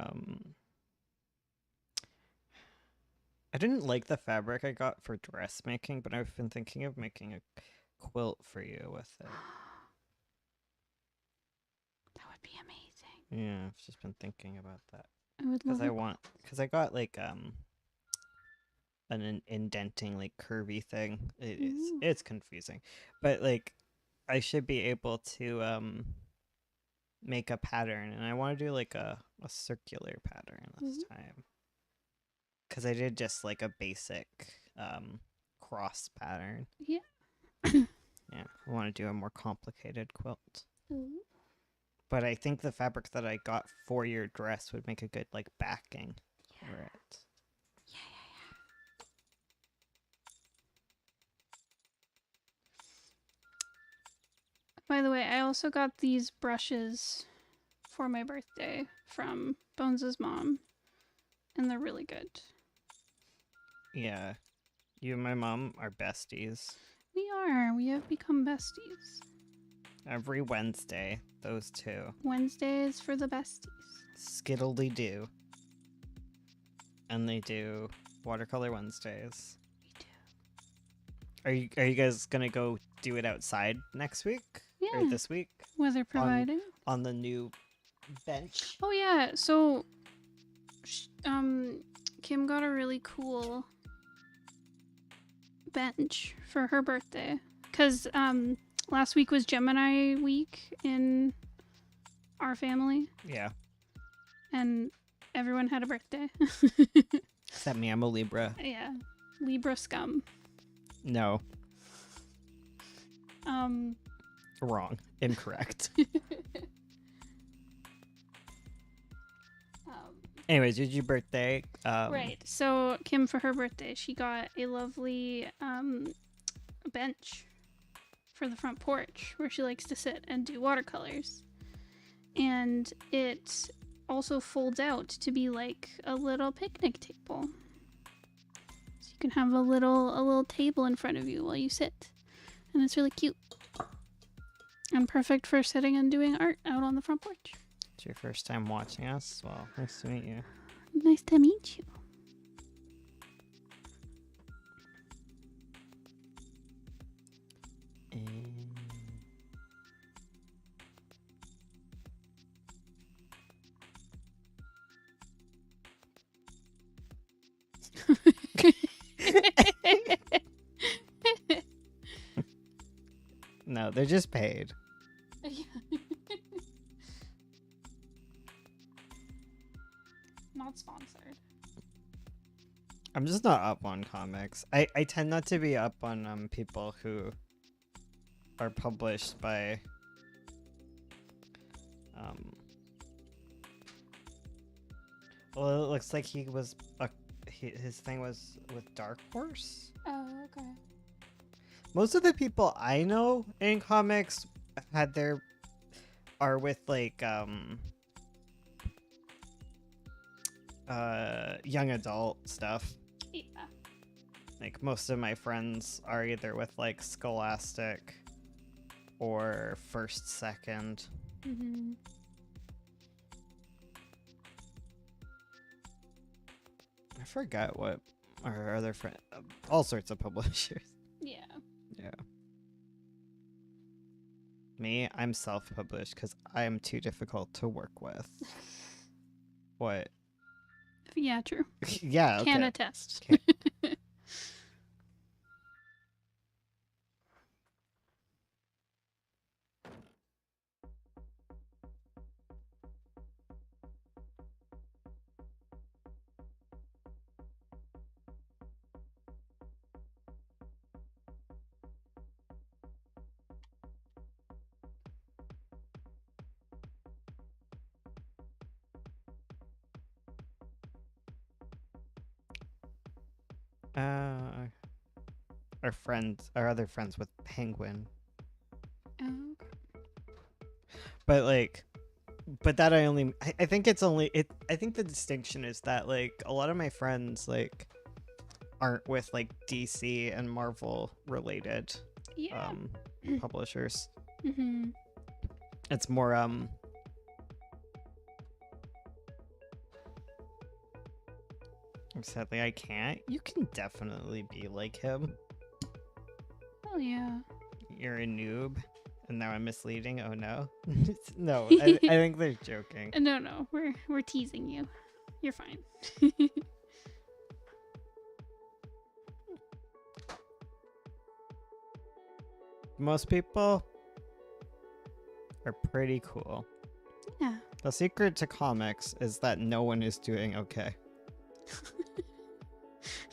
I didn't like the fabric I got for dressmaking, but I've been thinking of making a quilt for you with it. That would be amazing. Yeah, I've just been thinking about that. I would love Because I got like an indenting like curvy thing. Ooh. It's confusing, but like I should be able to make a pattern, and I want to do like a circular pattern this time. Because I did just like a basic cross pattern. Yeah. Yeah, I want to do a more complicated quilt. Ooh. But I think the fabric that I got for your dress would make a good like backing for it. Yeah. By the way, I also got these brushes for my birthday from Bones' mom, and they're really good. Yeah, you and my mom are besties. We are. We have become besties. Every Wednesday, those two. Wednesdays for the besties. Skiddly-doo. And they do watercolor Wednesdays. We do. Are you guys gonna go do it outside next week or Yeah, this week weather permitting. on the new bench? Oh yeah, so Kim got a really cool bench for her birthday because last week was Gemini week in our family Yeah. and everyone had a birthday. Except me, I'm a Libra. Yeah, Libra scum. No, Um, wrong, incorrect. Anyways, did your birthday? Right. So Kim, for her birthday, she got a lovely bench for the front porch where she likes to sit and do watercolors, and it also folds out to be like a little picnic table. So you can have a little table in front of you while you sit, and it's really cute and perfect for sitting and doing art out on the front porch. It's your first time watching us. Well, nice to meet you. Nice to meet you. No, they're just paid. Not sponsored. I'm just not up on comics. I tend not to be up on people who are published by well, it looks like he was his thing was with Dark Horse. Oh, okay. Most of the people I know in comics are with like young adult stuff. Yeah. Like most of my friends are either with like Scholastic or First Second. Mm-hmm. I forgot what our other friend, all sorts of publishers. Yeah. Yeah. Me, I'm self-published because I am too difficult to work with. What? Yeah, true. Yeah. Okay. Can attest. Okay. Our other friends with Penguin, Oh, but that I think it's only it. I think the distinction is that like a lot of my friends like aren't with like DC and Marvel related yeah. publishers. Mm-hmm. It's more sadly I can't. You can definitely be like him. Oh yeah. You're a noob. And now I'm misleading. Oh no. No, I think they're joking. No, we're teasing you. You're fine. Most people are pretty cool. Yeah. The secret to comics is that no one is doing okay.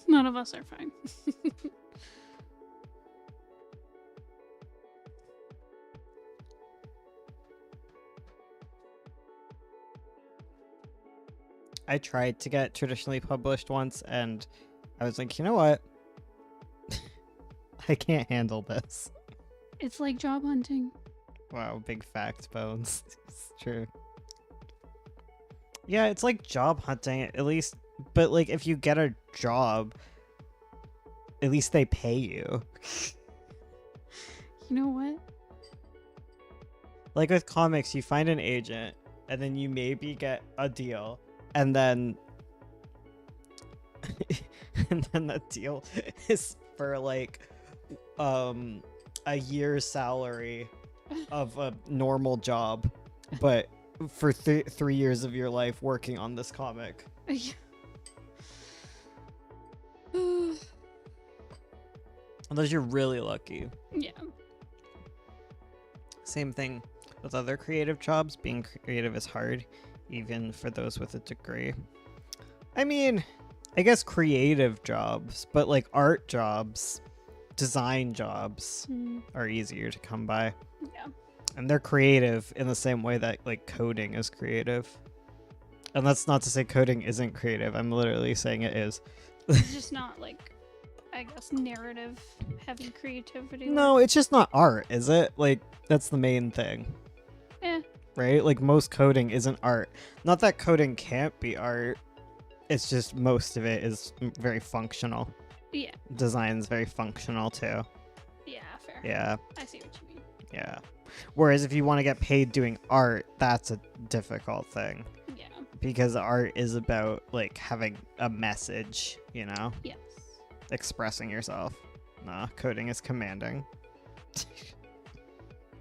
None of us are fine. I tried to get traditionally published once and I was like, you know what? I can't handle this. It's like job hunting. Wow, big fact, Bones. It's true. Yeah, it's like job hunting, at least, but like if you get a job, at least they pay you. You know what? Like with comics, you find an agent and then you maybe get a deal and then and then the deal is for like a year's salary of a normal job, but for 3 years of your life working on this comic. Unless you're really lucky. Yeah. Same thing with other creative jobs. Being creative is hard, even for those with a degree. I mean, I guess creative jobs, but like art jobs, design jobs are easier to come by. Yeah. And they're creative in the same way that like coding is creative. And that's not to say coding isn't creative. I'm literally saying it is. It's just not like, I guess, narrative heavy creativity. No, it's just not art, is it? Like, that's the main thing. Yeah. Right? Like, most coding isn't art. Not that coding can't be art. It's just most of it is very functional. Yeah. Design's very functional, too. Yeah, fair. Yeah. I see what you mean. Yeah. Whereas if you want to get paid doing art, that's a difficult thing. Yeah. Because art is about, like, having a message, you know? Yes. Expressing yourself. Nah, coding is commanding.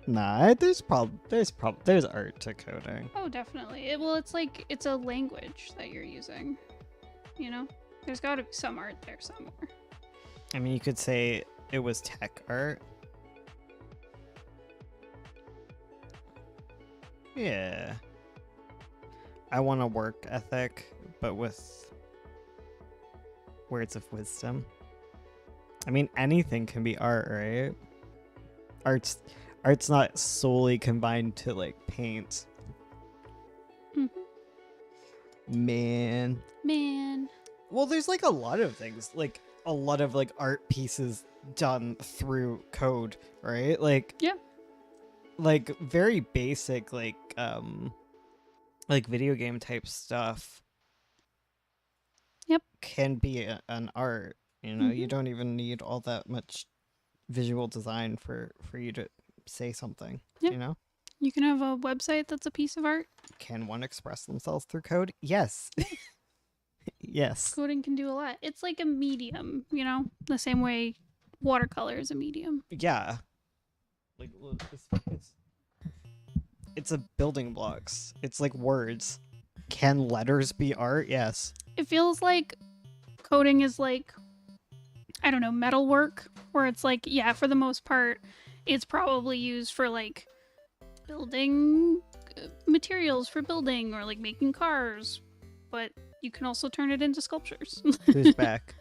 Nah, there's art to coding. Oh, definitely. Well, it's like, it's a language that you're using, you know? There's got to be some art there somewhere. I mean, you could say it was tech art. Yeah. I want a work ethic, but with words of wisdom. I mean, anything can be art, right? Art's not solely confined to like paint. Man. Well, there's like a lot of things, like a lot of like art pieces done through code, right? Like Yeah. Like very basic like video game type stuff. Yep. Can be an art, you know. You don't even need all that much visual design for you to say something, Yep. you know. You can have a website that's a piece of art. Can one express themselves through code? Yes. Yes. Coding can do a lot. It's like a medium, you know, the same way watercolor is a medium. Yeah. Like it's a building blocks. It's like words. Can letters be art? Yes. It feels like coding is like, I don't know, metalwork, where it's like, yeah, for the most part, it's probably used for like building materials for building or like making cars, but you can also turn it into sculptures. Who's back?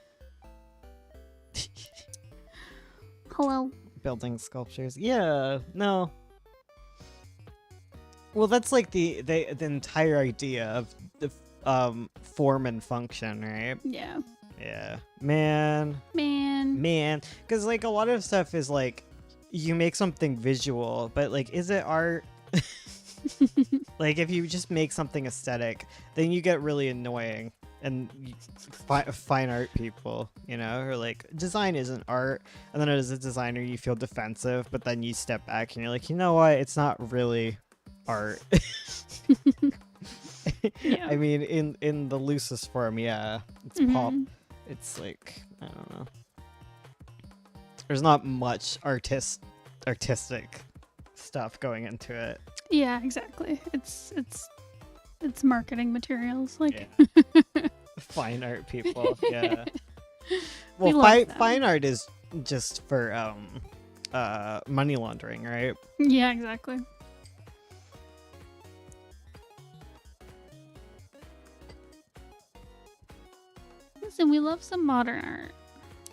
Hello. Building sculptures. Yeah. No. Well, that's like the entire idea of the form and function, right? Yeah. Yeah. Man. Because like a lot of stuff is like you make something visual, but like, is it art? Like if you just make something aesthetic, then you get really annoying. And fine art people, you know, or like design isn't art. And then as a designer, you feel defensive, but then you step back and you're like, you know what? It's not really art. Yeah. I mean, in the loosest form, yeah, it's pop. It's like, I don't know. There's not much artistic stuff going into it. Yeah, exactly. It's marketing materials, like. Yeah. Fine art people, yeah. We Well, love them. fine art is just for money laundering, right? Yeah, exactly. Listen, we love some modern art.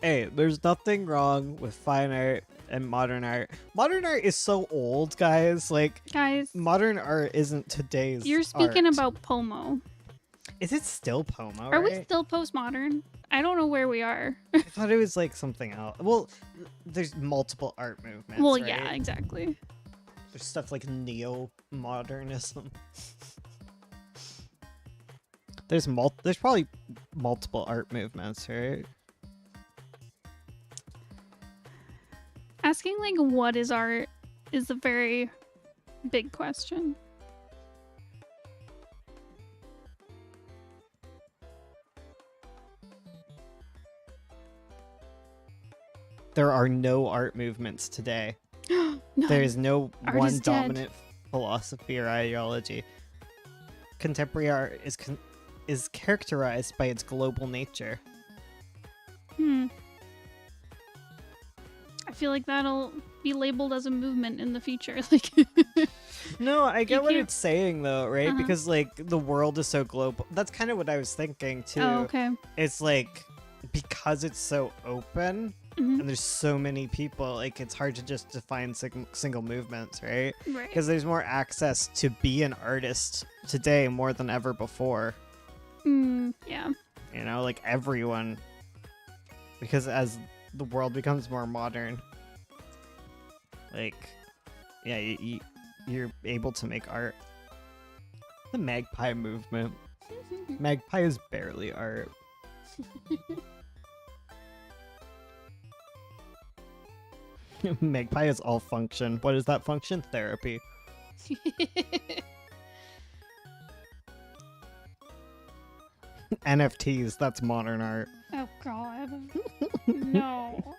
Hey, there's nothing wrong with fine art and modern art. Modern art is so old, guys. Like, Guys, modern art isn't today's you're speaking art. about Pomo. Is it still Pomo, Are we right? still postmodern? I don't know where we are. I thought it was like something else. Well, there's multiple art movements, Well, right? yeah, exactly. There's stuff like neo-modernism. There's probably multiple art movements, right? Asking, like, what is art is a very big question. There are no art movements today. No. There is no Art one is dead. dominant philosophy or ideology. Contemporary art is characterized by its global nature. I feel like that'll be labeled as a movement in the future. Like, No, I get what can't- it's saying though, right? Uh-huh. Because like the world is so global. That's kind of what I was thinking too. oh, okay. It's like because it's so open Mhm. and there's so many people, like it's hard to just define single movements, right? Right. Because there's more access to be an artist today more than ever before. Yeah. You know, like everyone. Because as the world becomes more modern, like, yeah, you're able to make art. The magpie movement. Magpie is barely art. Magpie is all function. What is that function? Therapy. NFTs, that's modern art. Oh god. No.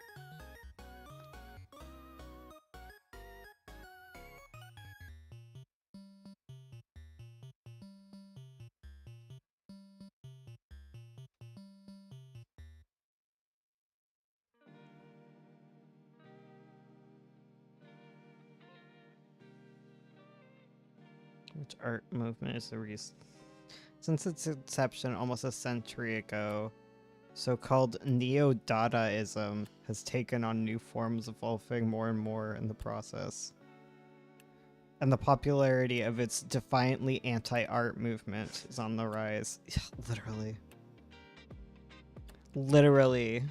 Which art movement is the reason? Since its inception almost a century ago, so-called neo-Dadaism has taken on new forms, evolving more and more in the process. And the popularity of its defiantly anti-art movement is on the rise. Yeah, literally. Literally.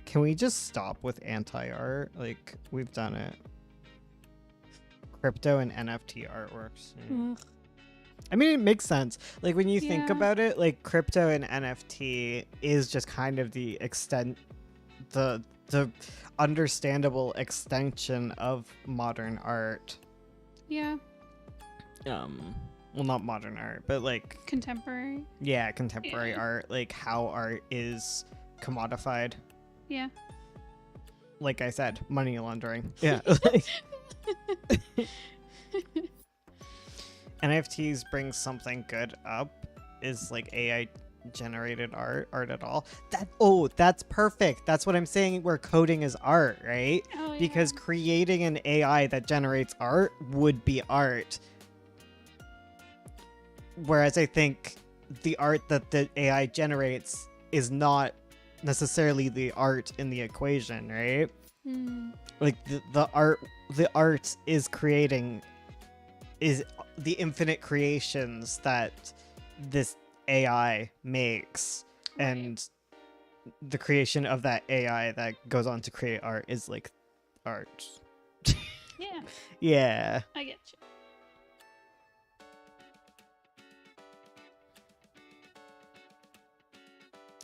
Can we just stop with anti-art? Like, we've done it. Crypto and NFT artworks. Yeah. Ugh. I mean, it makes sense. Like, when you think Yeah. about it, like, crypto and NFT is just kind of the understandable extension of modern art. Yeah. Well, not modern art, but like, Contemporary. yeah, contemporary Yeah. art, like how art is commodified. Yeah. Like I said, money laundering. Yeah. NFTs bring something good up is like AI generated art at all. That's perfect. That's what I'm saying, where coding is art, right? Oh, yeah. Because creating an AI that generates art would be art. Whereas I think the art that the AI generates is not necessarily the art in the equation, right? Like the art is the infinite creations that this AI makes, Right. and the creation of that AI that goes on to create art is like art. Yeah. Yeah. I get you.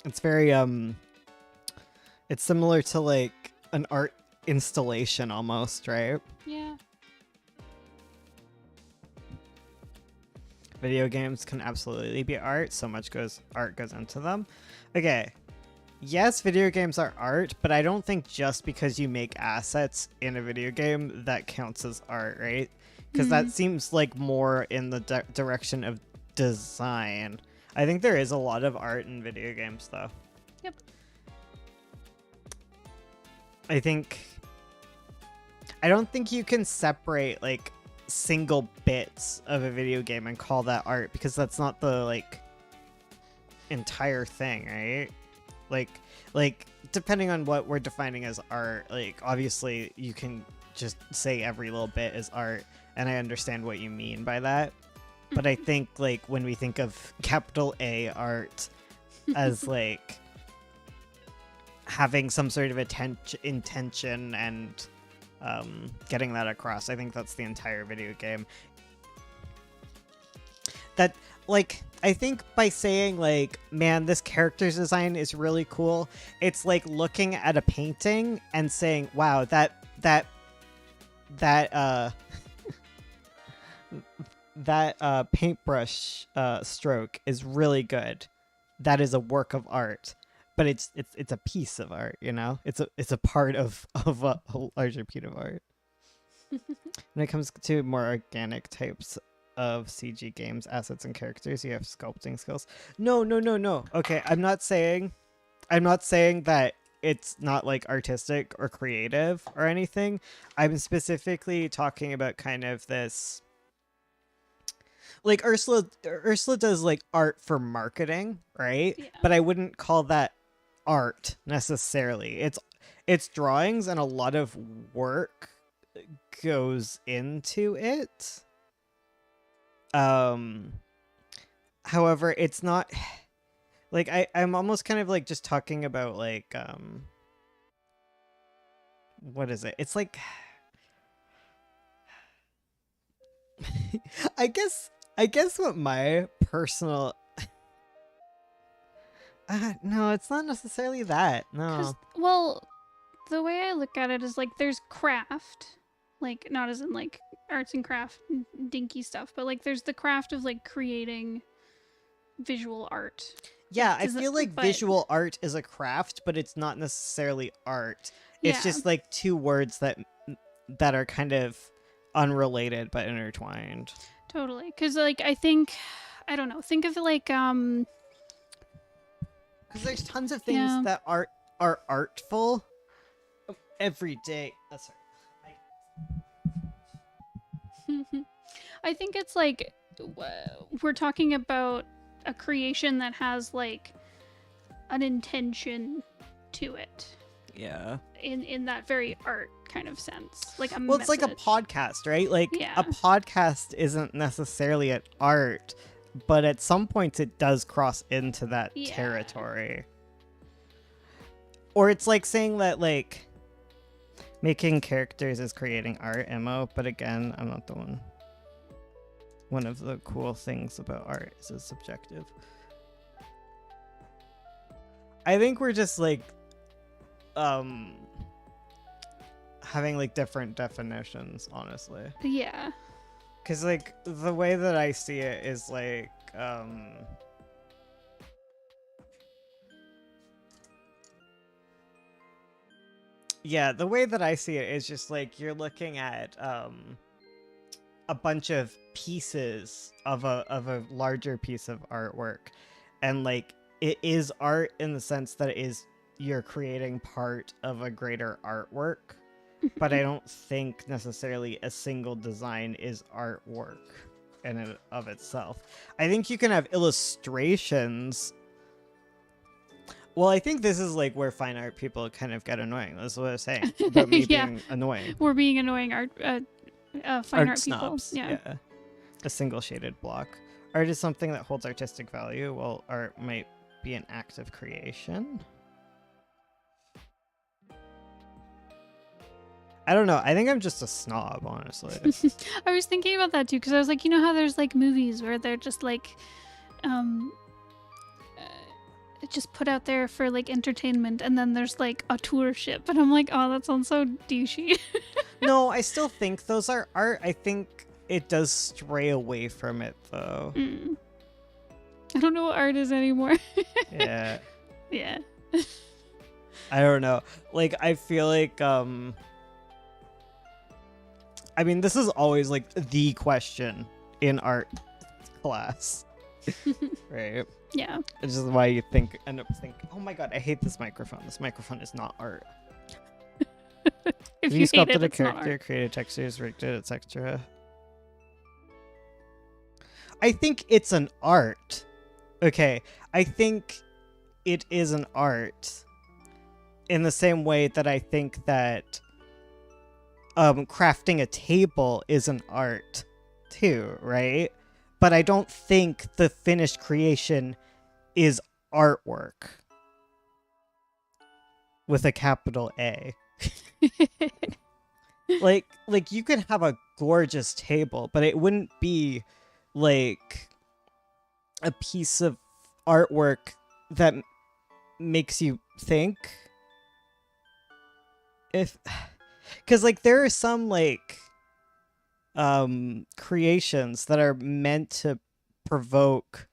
It's very it's similar to like an art installation almost, right? Yeah. Video games can absolutely be art. So much art goes into them. Okay. Yes, video games are art, but I don't think just because you make assets in a video game that counts as art, right? Because that seems like more in the direction of design. I think there is a lot of art in video games, though. Yep. I don't think you can separate like single bits of a video game and call that art, because that's not the like entire thing, right? Like depending on what we're defining as art, like obviously you can just say every little bit is art, and I understand what you mean by that. But I think like when we think of capital A art as like having some sort of intention and getting that across, I think that's the entire video game. That like, I think by saying like, man, this character's design is really cool, it's like looking at a painting and saying, wow, that paintbrush stroke is really good. That is a work of art. but it's a piece of art, you know. It's a part of a larger piece of art. When it comes to more organic types of CG games, assets and characters, you have sculpting skills. No, no, no, no. Okay, I'm not saying that it's not like artistic or creative or anything. I'm specifically talking about kind of this, like Ursula does like art for marketing, right? Yeah. But I wouldn't call that art necessarily. It's drawings, and a lot of work goes into it. However, it's not like I'm almost kind of like just talking about like what is it? It's like I guess what my personal no, it's not necessarily that. Because, No. well, the way I look at it is like there's craft, like not as in like arts and craft dinky stuff, but like there's the craft of like creating visual art. Yeah, I Does it- feel like but- visual art is a craft, but it's not necessarily art. It's Yeah. just like two words that are kind of unrelated but intertwined. Totally. Because like I think, I don't know. Think of it like Because there's tons of things Yeah. that are artful every day. That's sorry. I think it's like we're talking about a creation that has like an intention to it Yeah. in that very art kind of sense. Like a Well, it's like a message. podcast, right? Like Yeah. a podcast isn't necessarily an art, but at some points it does cross into that Yeah. territory. Or it's like saying that like making characters is creating art, Emo, but again, I'm not the one. One of the cool things about art is it's subjective. I think we're just like having like different definitions, honestly. Yeah. Cause like the way that I see it is like yeah, the way that I see it is just like you're looking at a bunch of pieces of a larger piece of artwork, and like it is art in the sense that it is you're creating part of a greater artwork, but I don't think necessarily a single design is artwork in and of itself. I think you can have illustrations. Well, I think this is like where fine art people kind of get annoying. That's what I was saying about me Yeah. being annoying. We're being annoying art fine art people. snobs. Yeah. A single shaded block. Art is something that holds artistic value, while art might be an act of creation. I don't know. I think I'm just a snob, honestly. I was thinking about that too because I was like, you know how there's like movies where they're just like just put out there for like entertainment, and then there's like auteurship, and I'm like, oh, that sounds so douchey. No, I still think those are art. I think it does stray away from it, though. I don't know what art is anymore. Yeah. Yeah. I don't know. Like, I feel like, I mean, this is always like the question in art class, right? Yeah. Which is why you end up thinking, oh my god, I hate this microphone. This microphone is not art. If You you hate sculpted it, a it's not character, art. created textures, rigged it, etc. I think it's an art. Okay, I think it is an art in the same way that I think that crafting a table is an art too, right? But I don't think the finished creation is artwork with a capital A. like you could have a gorgeous table, but it wouldn't be like a piece of artwork that makes you think. If because like there are some like creations that are meant to provoke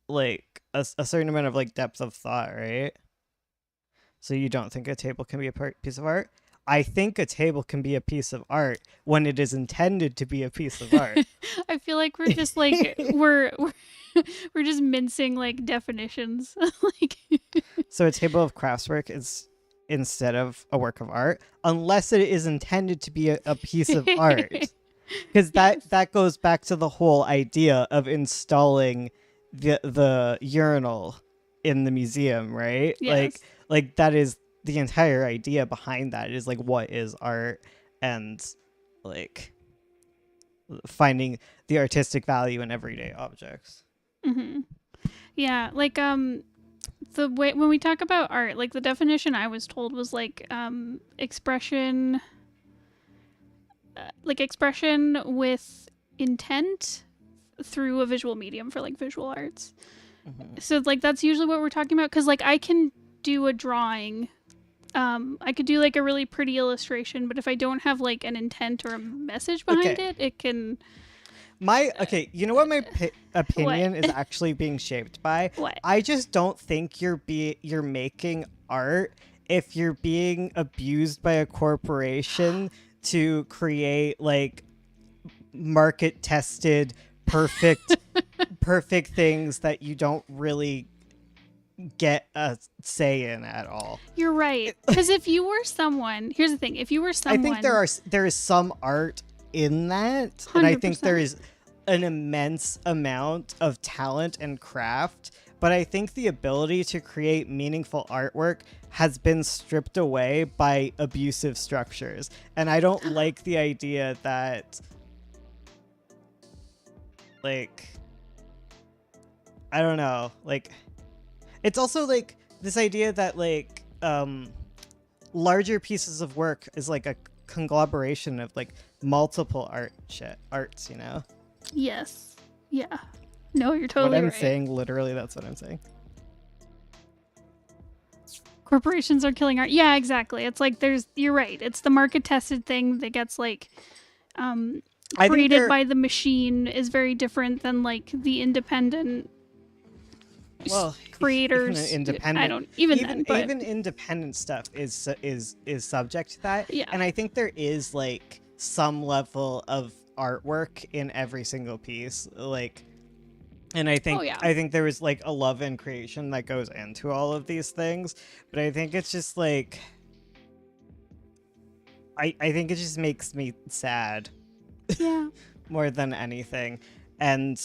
like a certain amount of like depth of thought, right? So you don't think a table can be a piece of art? I think a table can be a piece of art when it is intended to be a piece of art. I feel like we're just like we're just mincing like definitions. Like So a table of craftswork is instead of a work of art, unless it is intended to be a piece of art. Because that goes back to the whole idea of installing the urinal in the museum, right? Yes. Like that is the entire idea behind that, is like what is art, and like finding the artistic value in everyday objects. Mm-hmm. Yeah, like the way when we talk about art, like the definition I was told was like expression with intent through a visual medium for like visual arts. Mm-hmm. So like that's usually what we're talking about, because like I can do a drawing, I could do like a really pretty illustration, but if I don't have like an intent or a message behind Okay. it can You know what my what opinion is actually being shaped by? what I just don't think you're making art if you're being abused by a corporation to create like market tested perfect things that you don't really get a say in at all. You're right, because if you were someone, here's the thing, if you were someone, I think there is some art in that, and I think 100%. there is an immense amount of talent and craft, but I think the ability to create meaningful artwork has been stripped away by abusive structures. And I don't like the idea that, like, I don't know, like, it's also like this idea that like larger pieces of work is like a conglomeration of like multiple arts, you know? Yes. Yeah. No, you're What totally I'm right. saying, literally, that's what I'm saying. Corporations are killing art. Yeah, exactly. It's like you're right. It's the market tested thing that gets like I think created by the machine is very different than like the independent well, creators. even independent, I don't even then, but even independent stuff is subject to that. yeah. And I think there is like some level of artwork in every single piece, like. And I think Oh, yeah. I think there was like a love and creation that goes into all of these things, but I think it's just like I think it just makes me sad Yeah. more than anything. And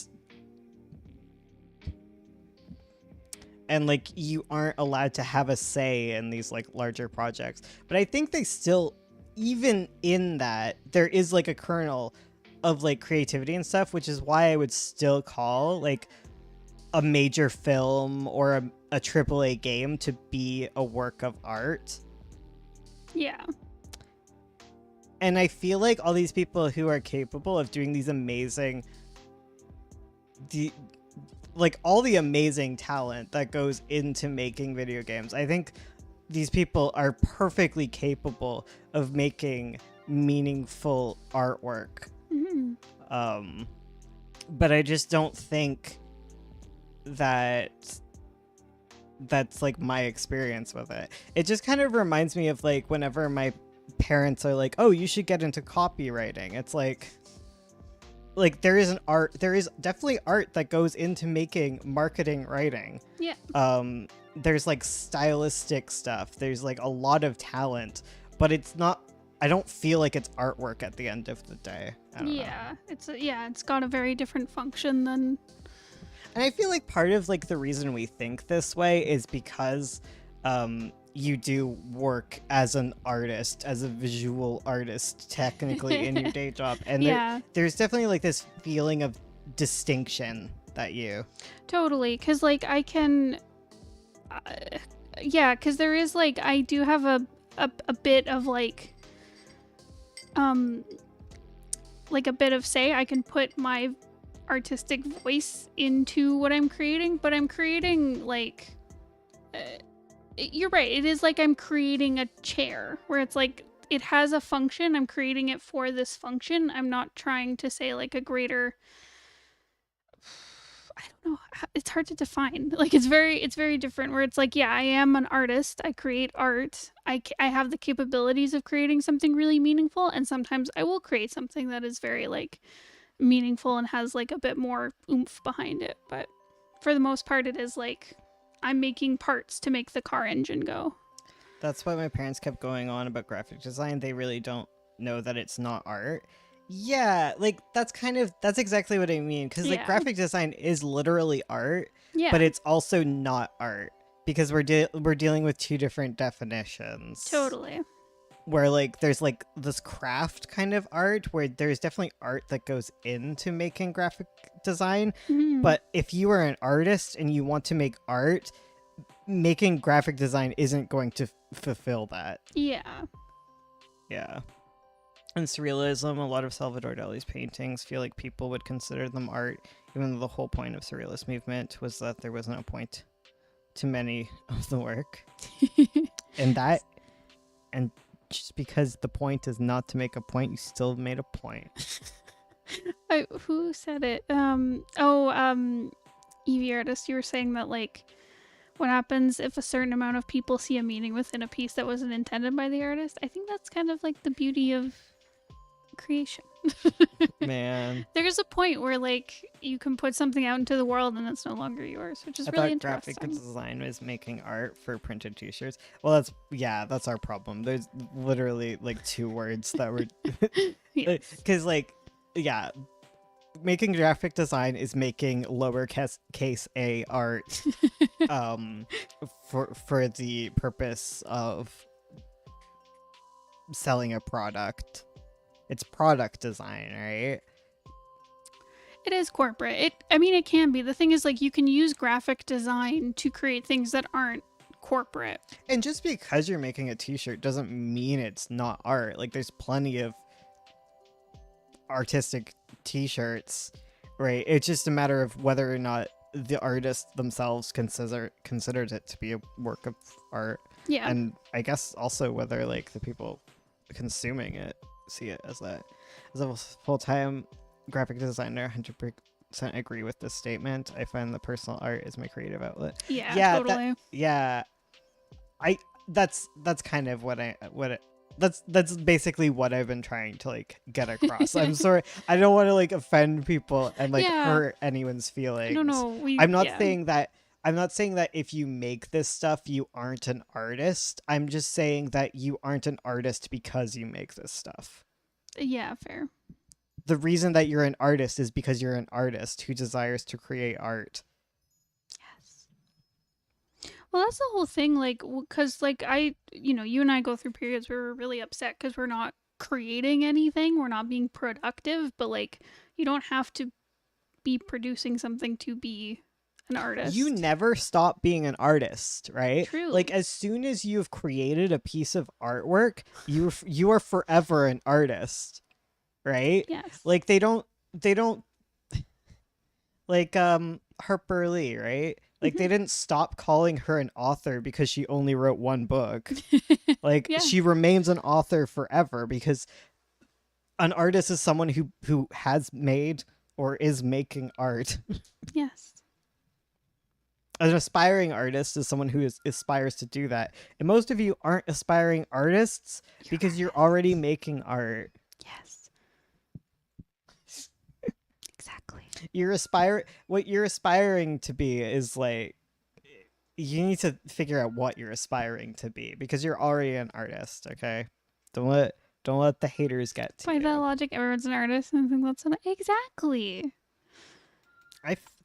like you aren't allowed to have a say in these like larger projects. But I think they still, even in that, there is like a kernel of like creativity and stuff, which is why I would still call like a major film or a AAA game to be a work of art. Yeah. And I feel like all these people who are capable of doing these amazing like all the amazing talent that goes into making video games, I think these people are perfectly capable of making meaningful artwork. Mm-hmm. But I just don't think that's like my experience with it. It just kind of reminds me of like whenever my parents are like, "Oh, you should get into copywriting." It's like there is definitely art that goes into making marketing writing. Yeah. There's like stylistic stuff. There's like a lot of talent, but it's not. I don't feel like it's artwork at the end of the day. I don't know. It's got a very different function than. And I feel like part of like the reason we think this way is because you do work as an artist, as a visual artist, technically in your day job, and there's definitely like this feeling of distinction that you Totally, because like I can, because there is like I do have a bit of like a bit of say. I can put my artistic voice into what I'm creating, but I'm creating like you're right, it is like I'm creating a chair where it's like it has a function, I'm creating it for this function. I'm not trying to say like a greater I don't know. It's hard to define. Like it's very different. Where it's like, yeah, I am an artist. I create art. I have the capabilities of creating something really meaningful, and sometimes I will create something that is very like meaningful and has like a bit more oomph behind it. But for the most part, it is like I'm making parts to make the car engine go. That's why my parents kept going on about graphic design. They really don't know that it's not art. Yeah, like that's exactly what I mean. Because like Yeah. graphic design is literally art, Yeah. but it's also not art because we're dealing with two different definitions. Totally. Where like there's like this craft kind of art where there's definitely art that goes into making graphic design. Mm-hmm. But if you are an artist and you want to make art, making graphic design isn't going to fulfill that. Yeah. Yeah. And surrealism, a lot of Salvador Dali's paintings feel like people would consider them art, even though the whole point of surrealist movement was that there was no point to many of the work. And just because the point is not to make a point, you still made a point. Who said it? Evie Artist, you were saying that like what happens if a certain amount of people see a meaning within a piece that wasn't intended by the artist? I think that's kind of like the beauty of creation. Man. There's a point where like you can put something out into the world and it's no longer yours, which is I really thought interesting. graphic design was making art for printed t-shirts. Well, that's our problem. There's literally like two words that were because like yeah, making graphic design is making lowercase a art for the purpose of selling a product. It's product design, right? It is corporate. It can be. The thing is, like, you can use graphic design to create things that aren't corporate. And just because you're making a t-shirt doesn't mean it's not art. Like, there's plenty of artistic t-shirts, right? It's just a matter of whether or not the artist themselves considers it to be a work of art. Yeah. And I guess also whether, like, the people consuming it see it as that. As a full-time graphic designer, 100% agree with this statement. I find the personal art is my creative outlet. Yeah, totally. That's kind of that's basically what I've been trying to like get across. I'm sorry, I don't want to like offend people and like hurt anyone's feelings. No. I'm not saying that if you make this stuff, you aren't an artist. I'm just saying that you aren't an artist because you make this stuff. Yeah, fair. The reason that you're an artist is because you're an artist who desires to create art. Yes. Well, that's the whole thing. Like, because like you and I go through periods where we're really upset because we're not creating anything. We're not being productive. But like, you don't have to be producing something to be an artist. You never stop being an artist, right? True. Like as soon as you've created a piece of artwork, you are forever an artist, right? Yes. Like they don't like Harper Lee, right? Like they didn't stop calling her an author because she only wrote one book. Like she remains an author forever because an artist is someone who has made or is making art. Yes. An aspiring artist is someone who aspires to do that. And most of you aren't aspiring artists because you're already making art. Yes. Exactly. What you're aspiring to be is like, you need to figure out what you're aspiring to be because you're already an artist, okay? Don't let the haters get to you. By that logic, everyone's an artist, and I think that's exactly.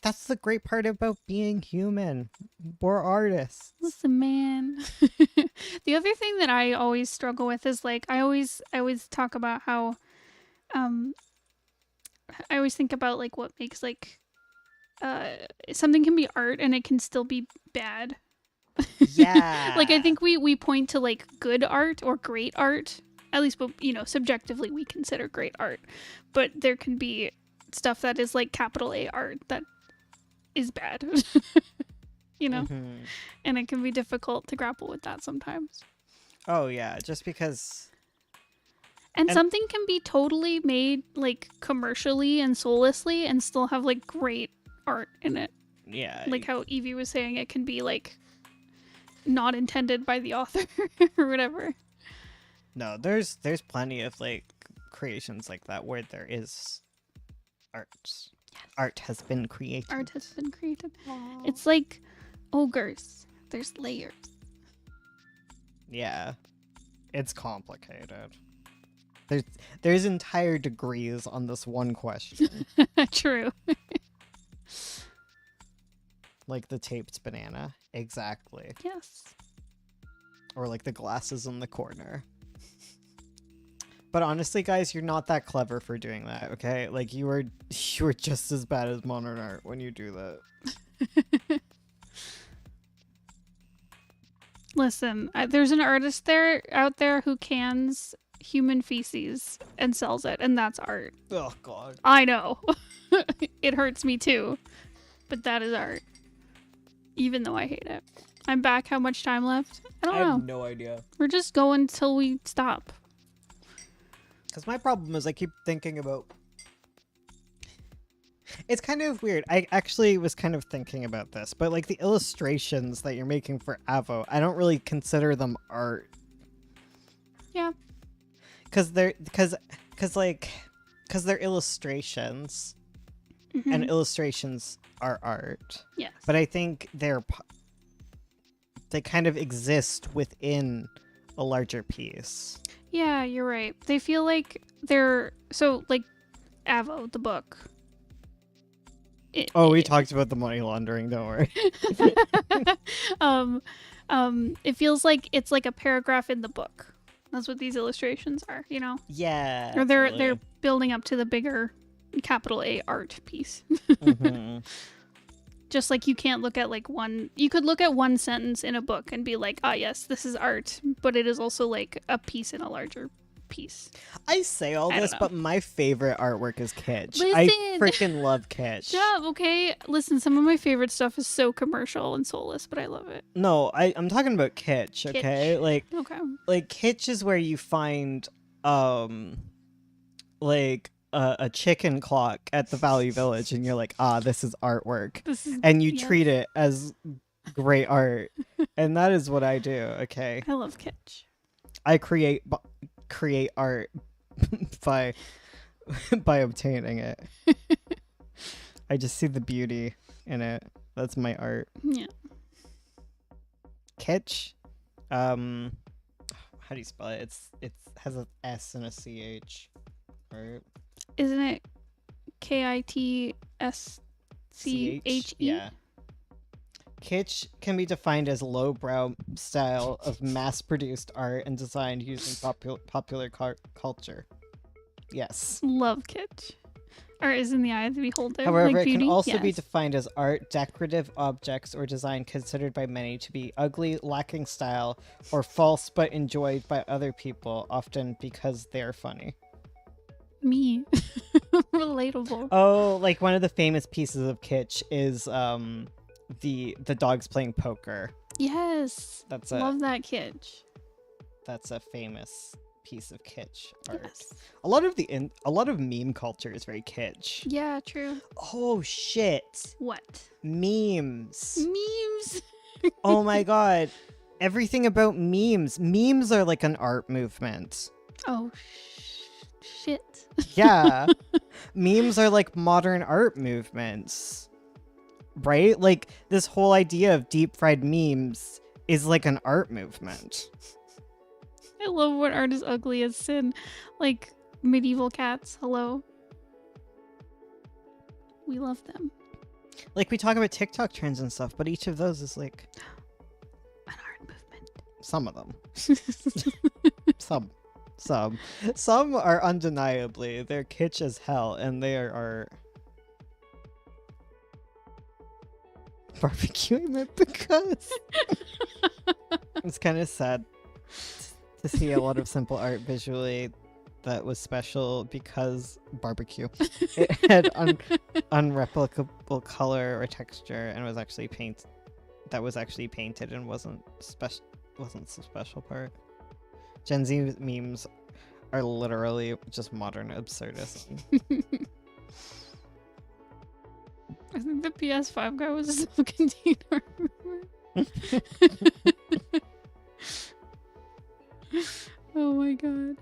That's the great part about being human. We're artists. Listen, man. The other thing that I always struggle with is like I always talk about how I always think about like what makes like something can be art and it can still be bad. Yeah. Like I think we point to like good art or great art. At least subjectively we consider great art. But there can be stuff that is like capital A art that is bad. Mm-hmm. And it can be difficult to grapple with that sometimes. Oh yeah, just because. And something can be totally made like commercially and soullessly and still have like great art in it. Yeah. Like how Evie was saying, it can be like not intended by the author or whatever. No, there's plenty of like creations like that where there is art. Yes. Art has been created. Art has been created. It's like ogres. There's layers. Yeah. It's complicated. There's entire degrees on this one question. True. Like the taped banana. Exactly. Yes. Or like the glasses in the corner. But honestly, guys, you're not that clever for doing that, okay? Like you are just as bad as modern art when you do that. Listen, there's an artist out there who cans human feces and sells it, and that's art. Oh god. I know. It hurts me too. But that is art. Even though I hate it. I'm back. How much time left? I don't know. have no idea. We're just going till we stop. Because my problem is I keep thinking about... It's kind of weird. I actually was kind of thinking about this, but like the illustrations that you're making for Avo, I don't really consider them art. Yeah. Because they're illustrations, Mhm. and illustrations are art. Yes. But I think they kind of exist within a larger piece. Yeah, you're right. They feel like they're so like Avo, the book. We talked about the money laundering, don't worry. It feels like it's like a paragraph in the book. That's what these illustrations are, you know? Yeah. Or they're building up to the bigger capital A art piece. Mm-hmm. Just like you can't look at like you could look at one sentence in a book and be like, ah, yes, this is art, but it is also like a piece in a larger piece. I say all I this, don't know. but my favorite artwork is kitsch. Listen. I freaking love kitsch. Shut up, okay? Listen, some of my favorite stuff is so commercial and soulless, but I love it. No, I'm talking about kitsch, okay? Kitsch. Like Okay. kitsch is where you find like a chicken clock at the Valley Village and you're like, ah, this is artwork. And you treat it as great art. And that is what I do, okay? I love kitsch. I create art by obtaining it. I just see the beauty in it. That's my art. Yeah. Kitsch. How do you spell it? It has a S and a CH. Right? Isn't it KITSCHE? Yeah. Kitsch can be defined as lowbrow style of mass-produced art and designed using popular culture. Yes. Love kitsch. Art is in the eye of the beholder. However, like it beauty. can also be Yes. defined as art, decorative objects, or design considered by many to be ugly, lacking style, or false but enjoyed by other people, often because they're funny. Me. Relatable. Oh, like one of the famous pieces of kitsch is the dogs playing poker. Yes. Love that kitsch. That's a famous piece of kitsch art. Yes. A lot of meme culture is very kitsch. Yeah, true. Oh shit. What? Memes. Memes. Oh my god. Everything about memes. Memes are like an art movement. Oh, shit. Yeah. Memes are like modern art movements. Right? Like this whole idea of deep fried memes is like an art movement. I love when art is ugly as sin. Like medieval cats. Hello. We love them. Like we talk about TikTok trends and stuff, but each of those is like An art movement. some of them. Some are undeniably they're kitsch as hell and they are art. Barbecuing it because it's kind of sad to see a lot of simple art visually that was special because barbecue. It had unreplicable color or texture and was actually painted and wasn't the special part. Gen Z memes are literally just modern absurdism. I think the PS5 guy was a self-contained armor. Oh my god.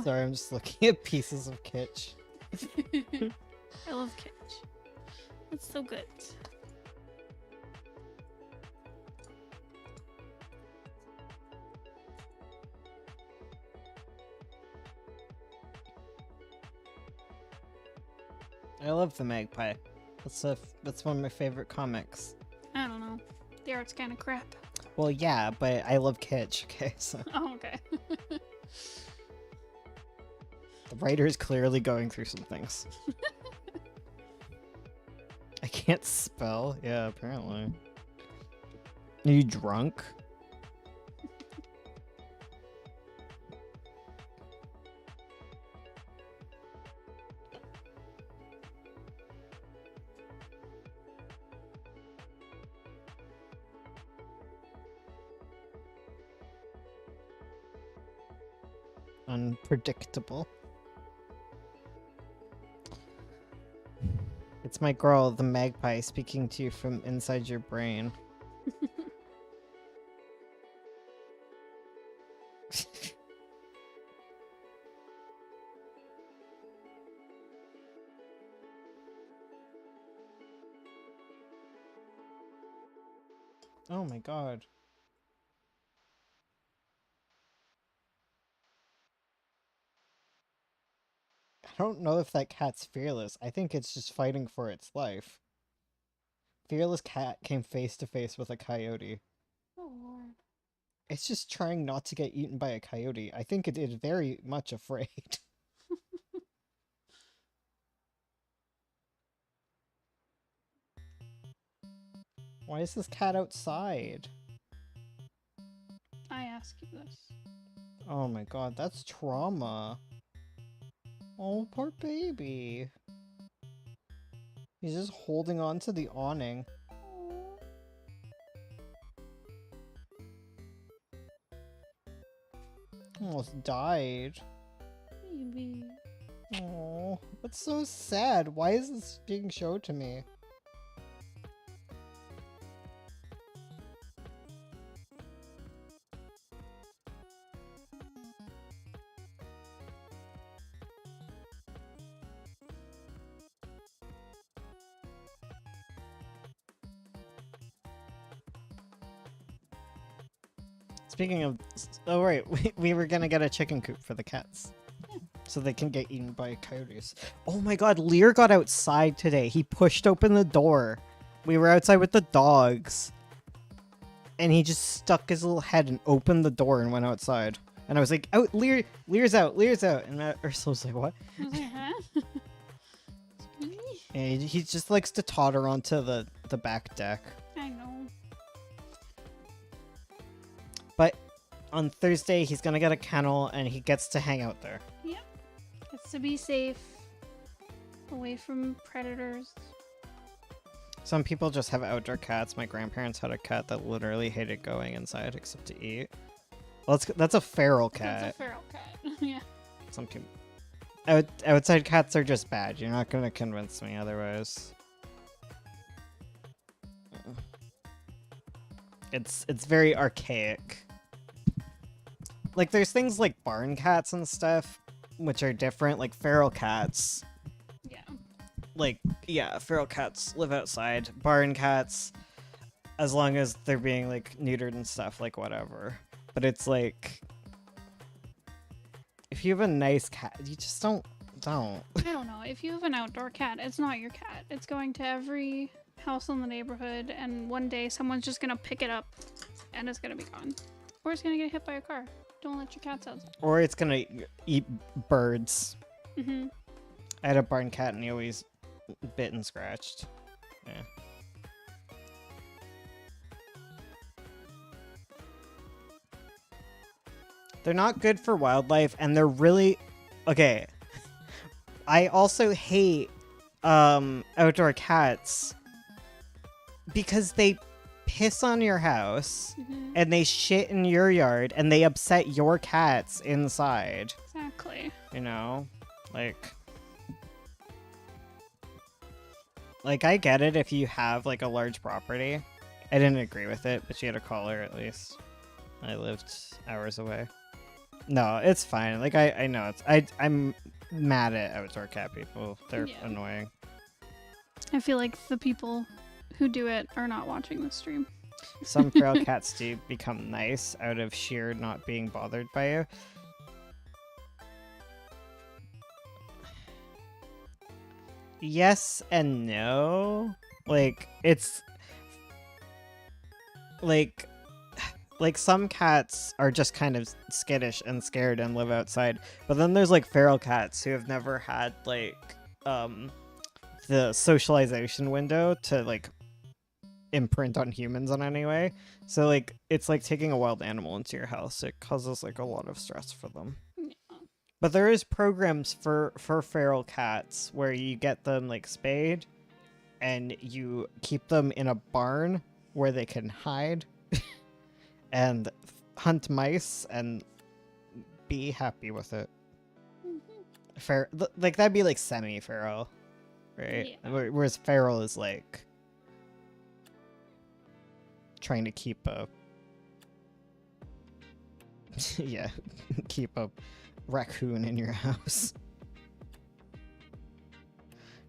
Sorry, I'm just looking at pieces of kitsch. I love kitsch. It's so good. I love the Magpie. That's one of my favorite comics. I don't know. The art's kind of crap. Well, yeah, but I love kitsch. Okay, so Oh, okay. the writer is clearly going through some things. I can't spell. Yeah, apparently. Are you drunk? Unpredictable. It's my girl, the magpie, speaking to you from inside your brain. Oh my god. I don't know if that cat's fearless. I think it's just fighting for its life. Fearless cat came face to face with a coyote. Oh lord. It's just trying not to get eaten by a coyote. I think it is very much afraid. Why is this cat outside? I ask you this. Oh my god, that's trauma. Oh, poor baby. He's just holding on to the awning. Almost died. Maybe. Oh, that's so sad. Why is this being shown to me? Speaking of, oh right, we were gonna get a chicken coop for the cats. Yeah. So they can get eaten by coyotes. Oh my god, Lear got outside today. He pushed open the door. We were outside with the dogs. And he just stuck his little head and opened the door and went outside. And I was like, "Out, Lear's out, Lear's out." And Ursula was like, "What?" I was like, huh? Excuse me? And he just likes to totter onto the back deck. I know. But on Thursday, he's gonna get a kennel and he gets to hang out there. Yep. Gets to be safe. Away from predators. Some people just have outdoor cats. My grandparents had a cat that literally hated going inside except to eat. Well, that's a feral cat. That's a feral cat. Yeah. Some people... outside cats are just bad. You're not gonna convince me otherwise. It's very archaic. Like, there's things like barn cats and stuff, which are different, like feral cats. Yeah. Like, yeah, feral cats live outside. Barn cats, as long as they're being, like, neutered and stuff, like, whatever. But it's like... if you have a nice cat, you just don't. I don't know. If you have an outdoor cat, it's not your cat. It's going to every house in the neighborhood, and one day someone's just gonna pick it up, and it's gonna be gone. Or it's gonna get hit by a car. Don't let your cats outside. Or it's gonna eat birds. Mm-hmm. I had a barn cat and he always bit and scratched. Yeah. They're not good for wildlife, and they're really okay. I also hate outdoor cats because they piss on your house and they shit in your yard and they upset your cats inside. Exactly. You know? Like I get it if you have like a large property. I didn't agree with it, but she had a collar at least. I lived hours away. No, it's fine. Like I know I'm mad at outdoor cat people. They're annoying. I feel like the people who do it are not watching the stream. Some feral cats do become nice out of sheer not being bothered by you. Yes and no. Like it's like some cats are just kind of skittish and scared and live outside, but then there's like feral cats who have never had like the socialization window to like imprint on humans in any way. So like it's like taking a wild animal into your house. It causes like a lot of stress for them. Yeah. But there is programs for feral cats where you get them like spayed and you keep them in a barn where they can hide and hunt mice and be happy with it. Like that'd be like semi-feral, right? Yeah. Whereas feral is like trying to keep a keep a raccoon in your house.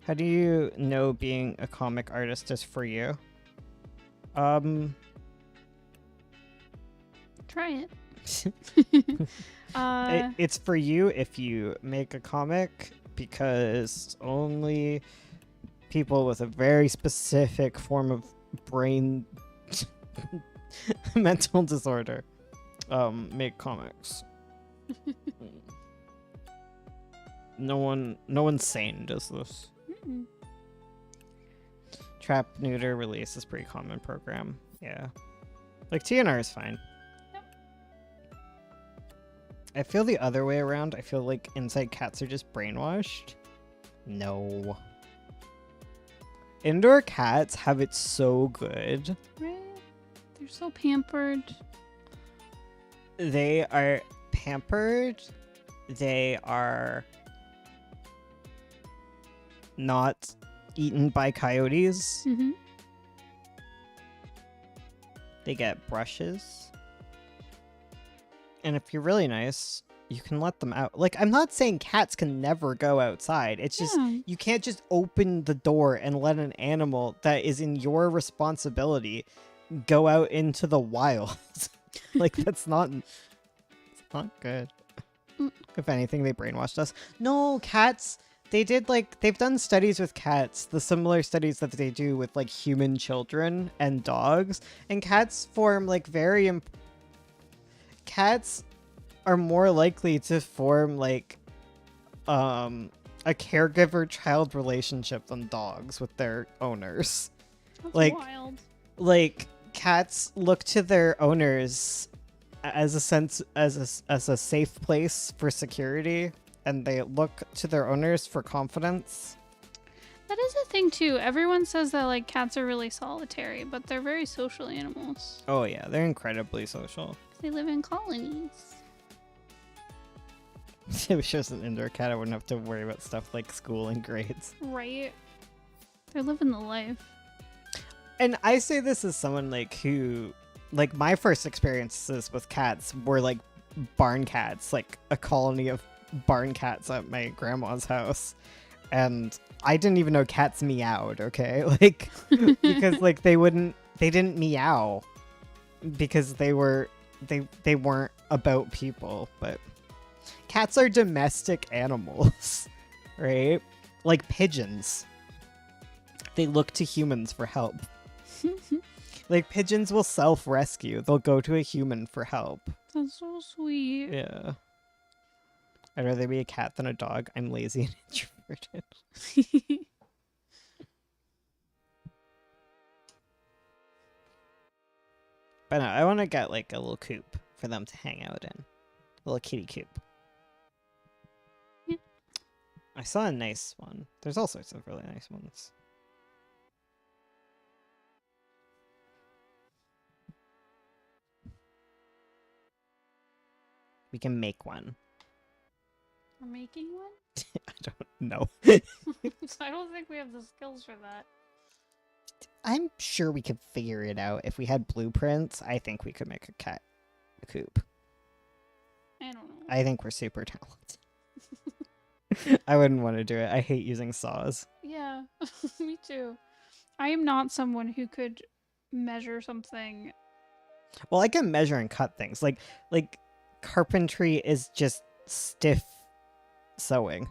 How do you know being a comic artist is for you? Try it. It's for you if you make a comic, because only people with a very specific form of brain mental disorder make comics. No one sane does this. Mm-mm. Trap neuter release is pretty common program. Yeah. Like TNR is fine. Yep. I feel the other way around. I feel like inside cats are just brainwashed. No. Indoor cats have it so good. Right? They're so pampered. They are pampered. They are not eaten by coyotes. Mm-hmm. They get brushes. And if you're really nice, you can let them out. Like, I'm not saying cats can never go outside. It's just, you can't just open the door and let an animal that is in your responsibility go out into the wild. Like, it's not good. If anything, they brainwashed us. No, cats, they've done studies with cats, the similar studies that they do with, like, human children and dogs. And cats form, like, cats are more likely to form, like, a caregiver-child relationship than dogs with their owners. That's like, wild. Like, cats look to their owners as a safe place for security, and they look to their owners for confidence. That is a thing too. Everyone says that like cats are really solitary, but they're very social animals. Oh yeah, they're incredibly social. They live in colonies. If it was just an indoor cat, I wouldn't have to worry about stuff like school and grades. Right. They're living the life. And I say this as someone like who, like, my first experiences with cats were like barn cats, like a colony of barn cats at my grandma's house. And I didn't even know cats meowed, okay? Like, because like they didn't meow because they weren't about people. But cats are domestic animals, right? Like pigeons. They look to humans for help. Like, pigeons will self-rescue. They'll go to a human for help. That's so sweet. Yeah. I'd rather be a cat than a dog. I'm lazy and introverted. But no, I want to get, like, a little coop for them to hang out in. Little kitty coop. Yeah. I saw a nice one. There's all sorts of really nice ones. We can make one. We're making one? I don't know. I don't think we have the skills for that. I'm sure we could figure it out. If we had blueprints, I think we could make a cat coop. I don't know. I think we're super talented. I wouldn't want to do it. I hate using saws. Yeah, me too. I am not someone who could measure something. Well, I can measure and cut things. Like carpentry is just stiff sewing.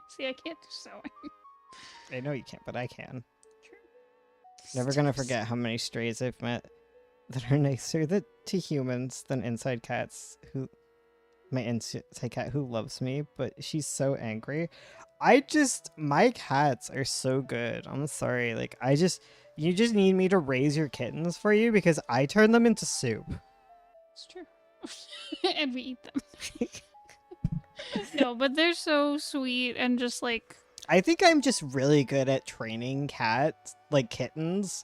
See, I can't do sewing. I know you can't, but I can. True. Never gonna forget how many strays I've met that are nicer to humans than inside cats. My inside cat who loves me, but she's so angry. My cats are so good. I'm sorry. Like, you just need me to raise your kittens for you because I turn them into soup. It's true. And we eat them. No, but they're so sweet and just like... I think I'm just really good at training cats, like kittens.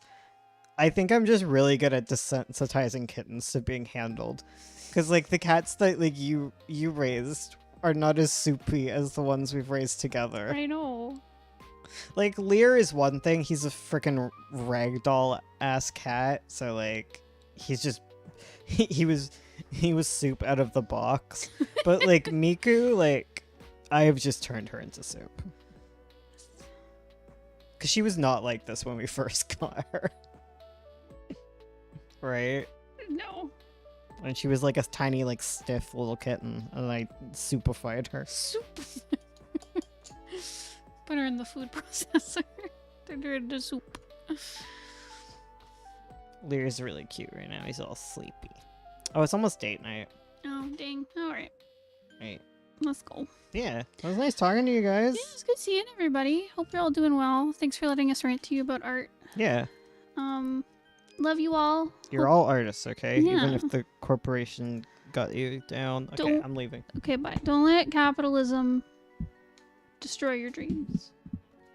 I think I'm just really good at desensitizing kittens to being handled. Because, like, the cats that, like, you raised are not as soupy as the ones we've raised together. I know. Like, Lear is one thing. He's a freaking ragdoll-ass cat. So, like, he's just... He was soup out of the box. But, like, Miku, like, I have just turned her into soup. Because she was not like this when we first got her. Right? No. And she was like a tiny, like, stiff little kitten, and I soupified her. Soup. Put her in the food processor. Turned her into soup. Lear's really cute right now. He's all sleepy. Oh, it's almost date night. Oh, dang. Alright. Right. Let's go. Yeah, it was nice talking to you guys. Yeah, it's good seeing everybody. Hope you're all doing well. Thanks for letting us rant to you about art. Yeah. Love you all. You're all artists, okay? Yeah. Even if the corporation got you down. Okay, Don't- I'm leaving. Okay, bye. Don't let capitalism destroy your dreams.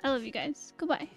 I love you guys. Goodbye.